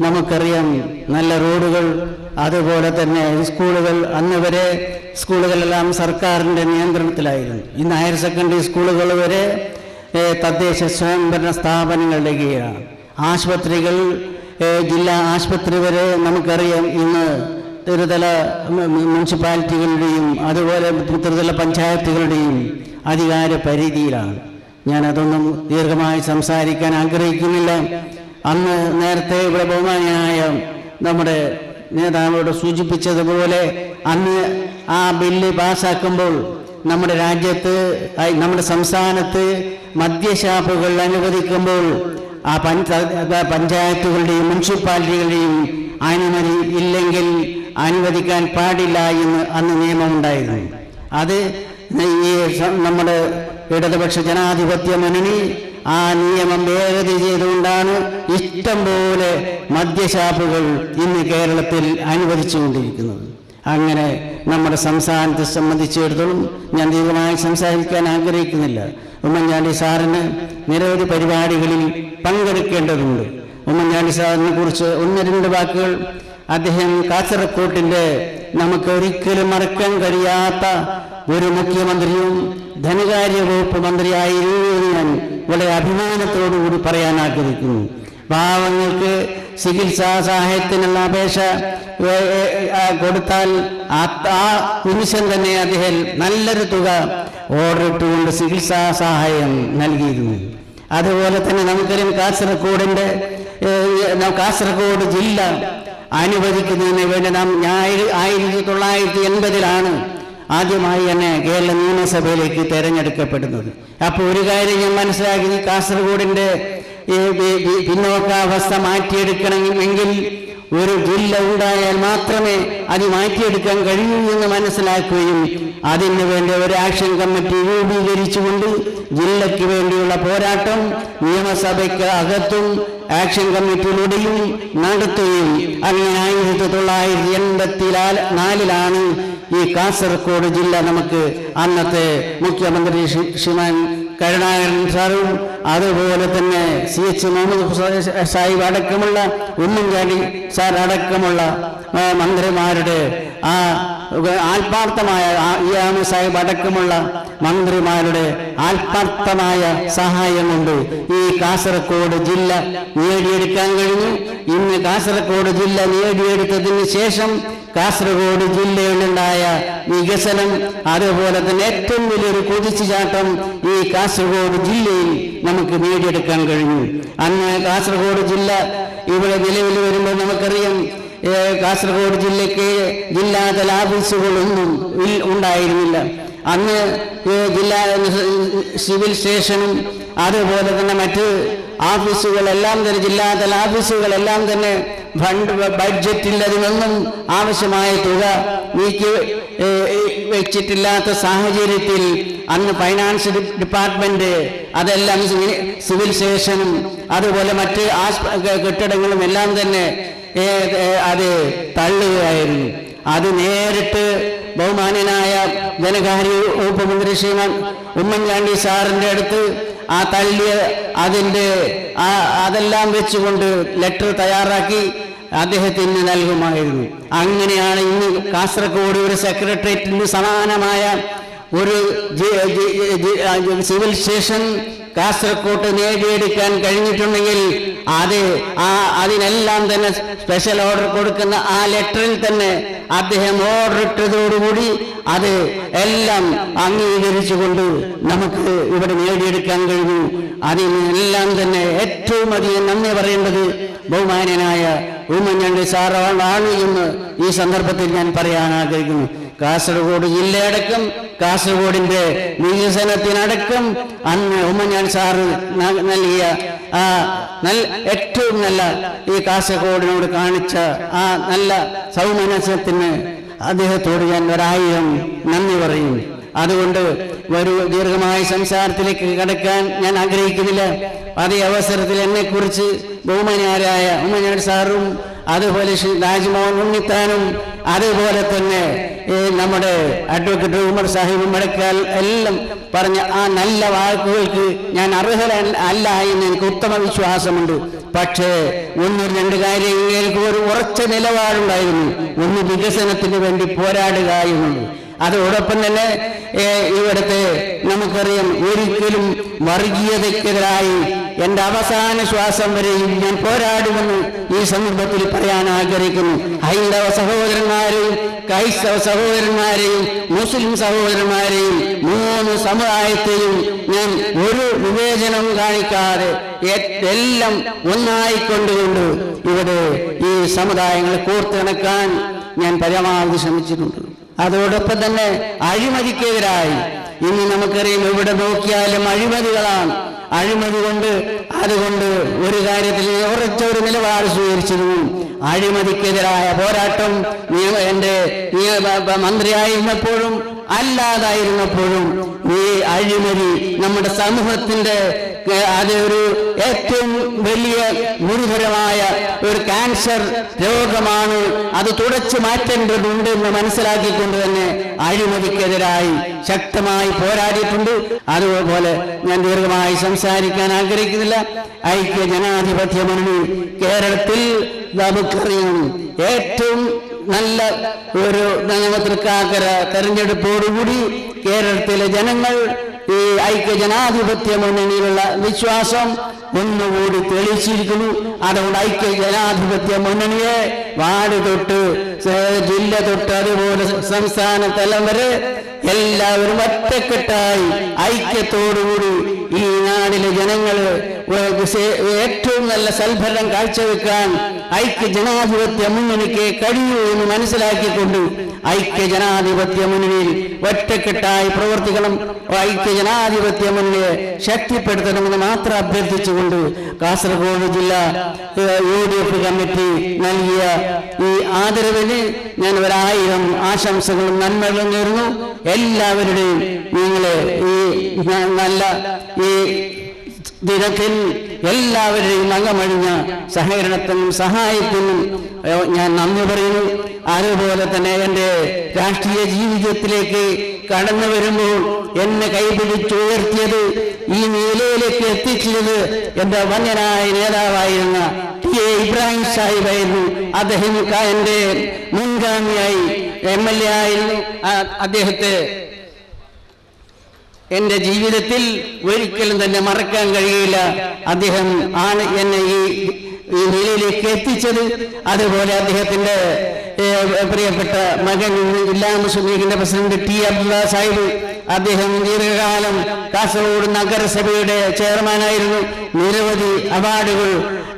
നമുക്കറിയാം, നല്ല റോഡുകൾ, അതുപോലെ തന്നെ സ്കൂളുകൾ, അന്ന് വരെ സ്കൂളുകളെല്ലാം സർക്കാരിൻ്റെ നിയന്ത്രണത്തിലായിരുന്നു. ഇന്ന് ഹയർ സെക്കൻഡറി സ്കൂളുകൾ വരെ തദ്ദേശ സ്വയംഭരണ സ്ഥാപനങ്ങളുടെ കീഴിലാണ്. ആശുപത്രികൾ, ജില്ലാ ആശുപത്രി വരെ നമുക്കറിയാം ഇന്ന് ത്രിതല മുനിസിപ്പാലിറ്റികളുടെയും അതുപോലെ ത്രിതല പഞ്ചായത്തുകളുടെയും അധികാര പരിധിയിലാണ്. ഞാനതൊന്നും ദീർഘമായി സംസാരിക്കാൻ ആഗ്രഹിക്കുന്നില്ല. അന്ന് നേരത്തെ ഇവിടെ ബഹുമാന്യനായ നമ്മുടെ നേതാവോട് സൂചിപ്പിച്ചതുപോലെ അന്ന് ആ ബില്ല് പാസ്സാക്കുമ്പോൾ നമ്മുടെ രാജ്യത്ത്, നമ്മുടെ സംസ്ഥാനത്ത് മദ്യഷാപ്പുകൾ അനുവദിക്കുമ്പോൾ ആ പഞ്ചായത്തുകളുടെയും മുനിസിപ്പാലിറ്റികളുടെയും അനുമതി ഇല്ലെങ്കിൽ അനുവദിക്കാൻ പാടില്ല എന്ന് അന്ന് നിയമമുണ്ടായിരുന്നു. അത് ഈ നമ്മുടെ ഇടതുപക്ഷ ജനാധിപത്യ മുന്നണി ആ നിയമം ഭേദഗതി ചെയ്തുകൊണ്ടാണ് ഇഷ്ടം പോലെ മദ്യഷാപ്പുകൾ ഇന്ന് കേരളത്തിൽ അനുവദിച്ചുകൊണ്ടിരിക്കുന്നത്. അങ്ങനെ നമ്മുടെ സംസ്ഥാനത്തെ സംബന്ധിച്ചിടത്തോളം ഞാൻ ദീർഘമായി സംസാരിക്കാൻ ആഗ്രഹിക്കുന്നില്ല. ഉമ്മൻചാണ്ടി സാറിന് നിരവധി പരിപാടികളിൽ പങ്കെടുക്കേണ്ടതുണ്ട്. ഉമ്മൻചാണ്ടി സാറിനെ കുറിച്ച് ഒന്ന് രണ്ട് വാക്കുകൾ. അദ്ദേഹം കാസർകോട്ടിൻ്റെ നമുക്ക് ഒരിക്കലും മറക്കാൻ കഴിയാത്ത ഒരു മുഖ്യമന്ത്രിയും ധനകാര്യ വകുപ്പ് മന്ത്രിയായിരുന്നു എന്ന് ഞാൻ വളരെ അഭിമാനത്തോടുകൂടി പറയാൻ ആഗ്രഹിക്കുന്നു. പാവങ്ങൾക്ക് ചികിത്സാ സഹായത്തിനുള്ള അപേക്ഷ കൊടുത്താൽ ആ നിമിഷം തന്നെ അദ്ദേഹം നല്ലൊരു തുക ഓർഡർ ഇട്ടുകൊണ്ട് ചികിത്സാ സഹായം നൽകിയിരുന്നു. അതുപോലെ തന്നെ നമുക്കറിയാം കാസർഗോഡ് ജില്ല അനുവദിക്കുന്നതിന് വേണ്ടി നാം 1980 ആദ്യമായി തന്നെ കേരള നിയമസഭയിലേക്ക് തിരഞ്ഞെടുക്കപ്പെടുന്നത്. അപ്പോൾ ഒരു കാര്യം ഞാൻ മനസ്സിലാക്കി, കാസർഗോഡിൻ്റെ പിന്നോക്കാവസ്ഥ മാറ്റിയെടുക്കണമെങ്കിൽ ഒരു ജില്ല ഉണ്ടായാൽ മാത്രമേ അത് മാറ്റിയെടുക്കാൻ കഴിയൂ എന്ന് മനസ്സിലാക്കുകയും അതിനു വേണ്ടി ഒരു ആക്ഷൻ കമ്മിറ്റി രൂപീകരിച്ചുകൊണ്ട് ജില്ലയ്ക്ക് വേണ്ടിയുള്ള പോരാട്ടം നിയമസഭയ്ക്ക് അകത്തും ആക്ഷൻ കമ്മിറ്റിയിലൂടെയും നടത്തുകയും അങ്ങനെ 1984 ഈ കാസർഗോഡ് ജില്ല നമുക്ക് അന്നത്തെ മുഖ്യമന്ത്രി ശ്രീമാൻ കരുണാകരൻ സാറും അതുപോലെ തന്നെ CH മുഹമ്മദ് സാഹിബ് അടക്കമുള്ള ഉമ്മൻചാണ്ടി സാർ അടക്കമുള്ള മന്ത്രിമാരുടെ ആ ആത്മാർത്ഥമായ സാഹിബ് അടക്കമുള്ള മന്ത്രിമാരുടെ ആത്മാർത്ഥമായ സഹായം കൊണ്ട് ഈ കാസർഗോഡ് ജില്ല നേടിയെടുക്കാൻ കഴിഞ്ഞു. ഇന്ന് കാസർഗോഡ് ജില്ല നേടിയെടുത്തതിന് ശേഷം കാസർഗോഡ് ജില്ലയിലുണ്ടായ വികസനം, അതുപോലെ തന്നെ ഏറ്റവും വലിയൊരു കുതിച്ചുചാട്ടം ഈ കാസർഗോഡ് ജില്ലയിൽ നമുക്ക് നേടിയെടുക്കാൻ കഴിഞ്ഞു. അന്ന് കാസർഗോഡ് ജില്ല ഇവിടെ നിലവിൽ വരുമ്പോൾ നമുക്കറിയാം, കാസർഗോഡ് ജില്ലയ്ക്ക് ജില്ലാതല ഓഫീസുകളൊന്നും ഉണ്ടായിരുന്നില്ല. അന്ന് ജില്ലാ സിവിൽ സ്റ്റേഷനും അതുപോലെ തന്നെ മറ്റ് ഓഫീസുകളെല്ലാം തന്നെ ജില്ലാതല ഓഫീസുകളെല്ലാം തന്നെ ഫണ്ട് ബഡ്ജറ്റിൽ അതിനൊന്നും ആവശ്യമായ തുക നീക്കി വെച്ചിട്ടില്ലാത്ത സാഹചര്യത്തിൽ അന്ന് ഫൈനാൻസ് ഡിപ്പാർട്ട്മെന്റ് അതെല്ലാം സിവിൽ സ്റ്റേഷനും അതുപോലെ മറ്റ് കെട്ടിടങ്ങളും എല്ലാം തന്നെ അത് തള്ളുകയായിരുന്നു. അത് നേരിട്ട് ബഹുമാന്യനായ ധനകാര്യ വകുപ്പ് മന്ത്രി ശ്രീമാൻ ഉമ്മൻചാണ്ടി സാറിൻ്റെ അടുത്ത് ആ തള്ളിയ അതെല്ലാം വെച്ചുകൊണ്ട് ലെറ്റർ തയ്യാറാക്കി അദ്ദേഹത്തിന് നൽകുമായിരുന്നു. അങ്ങനെയാണ് ഇന്ന് കാസർഗോഡ് ഒരു സെക്രട്ടേറിയറ്റിന് സമാനമായ ഒരു സിവിൽ സ്റ്റേഷൻ കാസർഗോഡ് നേടിയെടുക്കാൻ കഴിഞ്ഞിട്ടുണ്ടെങ്കിൽ അതിനെല്ലാം തന്നെ സ്പെഷ്യൽ ഓർഡർ കൊടുക്കുന്ന ആ ലെറ്ററിൽ തന്നെ അദ്ദേഹം ഓർഡർ ഇട്ടതോടുകൂടി അത് എല്ലാം അംഗീകരിച്ചുകൊണ്ട് നമുക്ക് ഇവിടെ നേടിയെടുക്കാൻ കഴിഞ്ഞു. അതിനെല്ലാം തന്നെ ഏറ്റവും അധികം നന്ദി പറയേണ്ടത് ബഹുമാന്യനായ ഉമ്മൻചാണ്ടി സാറാണ് എന്ന് ഈ സന്ദർഭത്തിൽ ഞാൻ പറയാൻ ആഗ്രഹിക്കുന്നു. കാസർഗോഡ് ജില്ലയടക്കം കാസർഗോഡിന്റെ വികസനത്തിനടക്കം അന്ന് ഉമ്മൻചാണ്ടി സാറ് നൽകിയ ഏറ്റവും നല്ല ഈ കാസർഗോഡിനോട് കാണിച്ച ആ നല്ല സൗമനസ്യത്തിന് അദ്ദേഹത്തോട് ഞാൻ 1000 നന്ദി പറയും. അതുകൊണ്ട് ഒരു ദീർഘമായ സംസാരത്തിലേക്ക് കടക്കാൻ ഞാൻ ആഗ്രഹിക്കുന്നില്ല. അതേ അവസരത്തിൽ എന്നെക്കുറിച്ച് ബഹുമാന്യരായ ഉമ്മൻചാണ്ടി സാറും അതുപോലെ ശ്രീ രാജ്മോഹൻ ഉണ്ണിത്താനും അതുപോലെ തന്നെ നമ്മുടെ അഡ്വക്കേറ്റ് ഉമർ സാഹിബും അടക്കാൽ എല്ലാം പറഞ്ഞ ആ നല്ല വാക്കുകൾക്ക് ഞാൻ അർഹനല്ല എന്ന് എനിക്ക് ഉത്തമ വിശ്വാസമുണ്ട്. പക്ഷേ 1-2 കാര്യങ്ങൾക്ക് ഒരു ഉറച്ച നിലപാടുണ്ടായിരുന്നു. ഒന്ന് വികസനത്തിന് വേണ്ടി പോരാടുക എന്നുള്ളത്. അതോടൊപ്പം തന്നെ ഇവിടുത്തെ നമുക്കറിയാം ഒരിക്കലും വർഗീയതയ്ക്കെതിരായി എൻ്റെ അവസാന ശ്വാസം വരെയും ഞാൻ പോരാടുമെന്ന് ഈ സന്ദർഭത്തിൽ പറയാൻ ആഗ്രഹിക്കുന്നു. ഹൈന്ദവ സഹോദരന്മാരെയും ക്രൈസ്തവ സഹോദരന്മാരെയും മുസ്ലിം സഹോദരന്മാരെയും 3 സമുദായത്തെയും ഞാൻ ഒരു വിവേചനം കാണിക്കാതെ എല്ലാം ഒന്നായിക്കൊണ്ടുകൊണ്ട് ഇവിടെ ഈ സമുദായങ്ങളെ കോർത്തിണക്കാൻ ഞാൻ പരമാവധി ശ്രമിച്ചിട്ടുണ്ട്. അതോടൊപ്പം തന്നെ അഴിമതിക്കെതിരായി ഇന്ന് നമുക്കറിയാം എവിടെ നോക്കിയാലും അഴിമതികളാണ്. അഴിമതി അതുകൊണ്ട് ഒരു കാര്യത്തിൽ ഉറച്ച ഒരു നിലപാട് സ്വീകരിച്ചിരുന്നു. അഴിമതിക്കെതിരായ പോരാട്ടം എൻ്റെ മന്ത്രിയായിരുന്നപ്പോഴും അല്ലാതായിരുന്നപ്പോഴും ഈ അഴിമതി നമ്മുടെ സമൂഹത്തിന്റെ അതൊരു ഏറ്റവും വലിയ ഗുരുതരമായ ഒരു ക്യാൻസർ രോഗമാണ്. അത് തുടച്ചു മാറ്റേണ്ടതുണ്ട് എന്ന് മനസ്സിലാക്കിക്കൊണ്ട് തന്നെ അഴിമതിക്കെതിരായി ശക്തമായി പോരാടിയിട്ടുണ്ട്. അതുപോലെ ഞാൻ ദീർഘമായി സംസാരിക്കാൻ ആഗ്രഹിക്കുന്നില്ല. ഐക്യ ജനാധിപത്യ മുന്നണി കേരളത്തിൽ നമുക്കറിയാം ഏറ്റവും നല്ല ഒരു തൃക്കാക്കര തെരഞ്ഞെടുപ്പോടുകൂടി കേരളത്തിലെ ജനങ്ങൾ ഈ ഐക്യ ജനാധിപത്യ മുന്നണിയിലുള്ള വിശ്വാസം ഒന്നുകൂടി തെളിയിച്ചിരിക്കുന്നു. അതുകൊണ്ട് ഐക്യ ജനാധിപത്യ മുന്നണിയെ വാർഡ് തൊട്ട് ജില്ല തൊട്ട് അതുപോലെ സംസ്ഥാന തലം വരെ എല്ലാവരും ഒറ്റക്കെട്ടായി ഐക്യത്തോടുകൂടി ഈ നാടിലെ ജനങ്ങള് ഏറ്റവും നല്ല സൽഫലം കാഴ്ചവെക്കാൻ ഐക്യ ജനാധിപത്യ മുന്നണിക്ക് കഴിയൂ എന്ന് മനസ്സിലാക്കിക്കൊണ്ട് ഐക്യ ജനാധിപത്യ മുന്നണിയിൽ ഒറ്റക്കെട്ടായി പ്രവർത്തിക്കണം. ഐക്യ ജനാധിപത്യ മുന്നണിയെ ശക്തിപ്പെടുത്തണമെന്ന് മാത്രം അഭ്യർത്ഥിച്ചുകൊണ്ട് കാസർഗോഡ് ജില്ലാ UDF കമ്മിറ്റി നൽകിയ ഈ ആദരവിന് ഞാൻ 1000 ആശംസകളും നന്മകളും നേരുന്നു. എല്ലാവരുടെയും നിങ്ങളെ ഈ നല്ല ഈ ദിനത്തിൽ എല്ലാവരുടെയും അകമഴിഞ്ഞ സഹകരണത്തിനും സഹായത്തിനും ഞാൻ നന്ദി പറയുന്നു. അതുപോലെ തന്നെ എൻ്റെ രാഷ്ട്രീയ ജീവിതത്തിലേക്ക് കടന്നു വരുമ്പോൾ എന്നെ കൈപിടിച്ചുയർത്തിയത് ഈ നിലയിലേക്ക് എത്തിച്ചത് എൻ്റെ വന്യനായ നേതാവായിരുന്ന TA ഇബ്രാഹിം സാഹിബായിരുന്നു. അദ്ദേഹം എൻ്റെ മുൻഗാമിയായി MLA ആയിരുന്നു. അദ്ദേഹത്തെ എൻ്റെ ജീവിതത്തിൽ ഒരിക്കലും തന്നെ മറക്കാൻ കഴിയില്ല. അദ്ദേഹം ആണ് എന്നെ ഈ നിലയിലേക്ക് എത്തിച്ചത്. അതുപോലെ അദ്ദേഹത്തിന്റെ പ്രിയപ്പെട്ട മകൻ ജില്ലാ മുസ്ലിം ലീഗിന്റെ പ്രസിഡന്റ് T അബ്ദുള്ള സാഹിബ്, അദ്ദേഹം ദീർഘകാലം കാസർഗോഡ് നഗരസഭയുടെ ചെയർമാനായിരുന്നു. നിരവധി അവാർഡുകൾ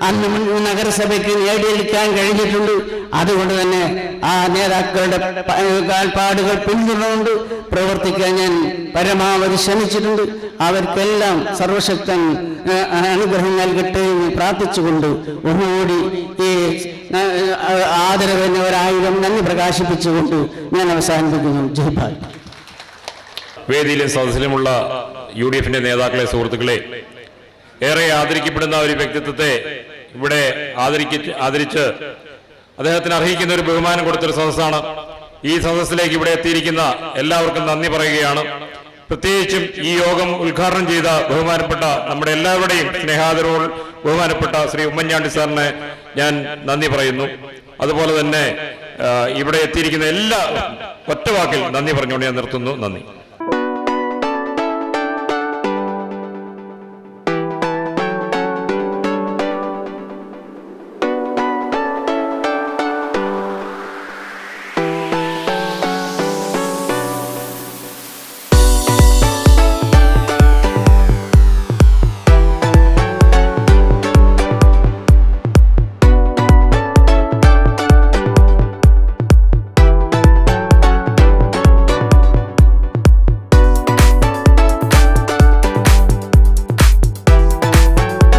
അന്ന് നഗരസഭയ്ക്ക് നേടിയെടുക്കാൻ കഴിഞ്ഞിട്ടുണ്ട്. അതുകൊണ്ട് തന്നെ ആ നേതാക്കളുടെ കാൽപ്പാടുകൾ പിന്തുണകൊണ്ട് പ്രവർത്തിക്കാൻ ഞാൻ പരമാവധി ശ്രമിച്ചിട്ടുണ്ട്. അവർക്കെല്ലാം സർവശക്തൻ അനുഗ്രഹം നൽകട്ടെ എന്ന് പ്രാർത്ഥിച്ചുകൊണ്ട് ഒന്നുകൂടി ഈ ആദരവിന് 1000 നന്ദി പ്രകാശിപ്പിച്ചുകൊണ്ട് ഞാൻ അവസാനിപ്പിക്കുന്നു. ജയ്ഭായ്. വേദിയിലും സദസ്സിലുമുള്ള UDFന്റെ നേതാക്കളെ, സുഹൃത്തുക്കളെ, ഏറെ ആദരിക്കപ്പെടുന്ന ഒരു വ്യക്തിത്വത്തെ ഇവിടെ ആദരിച്ച് അദ്ദേഹത്തിന് അർഹിക്കുന്ന ഒരു ബഹുമാനം കൊടുത്തൊരു സദസ്സാണ്. ഈ സദസ്സിലേക്ക് ഇവിടെ എത്തിയിരിക്കുന്ന എല്ലാവർക്കും നന്ദി പറയുകയാണ്. പ്രത്യേകിച്ചും ഈ യോഗം ഉദ്ഘാടനം ചെയ്ത ബഹുമാനപ്പെട്ട നമ്മുടെ എല്ലാവരുടെയും സ്നേഹാദരവോട് ബഹുമാനപ്പെട്ട ശ്രീ ഉമ്മൻചാണ്ടി സാറിനെ ഞാൻ നന്ദി പറയുന്നു. അതുപോലെ തന്നെ ഇവിടെ എത്തിയിരിക്കുന്ന എല്ലാ ഒറ്റവാക്കിൽ നന്ദി പറഞ്ഞുകൊണ്ട് ഞാൻ നിർത്തുന്നു. നന്ദി.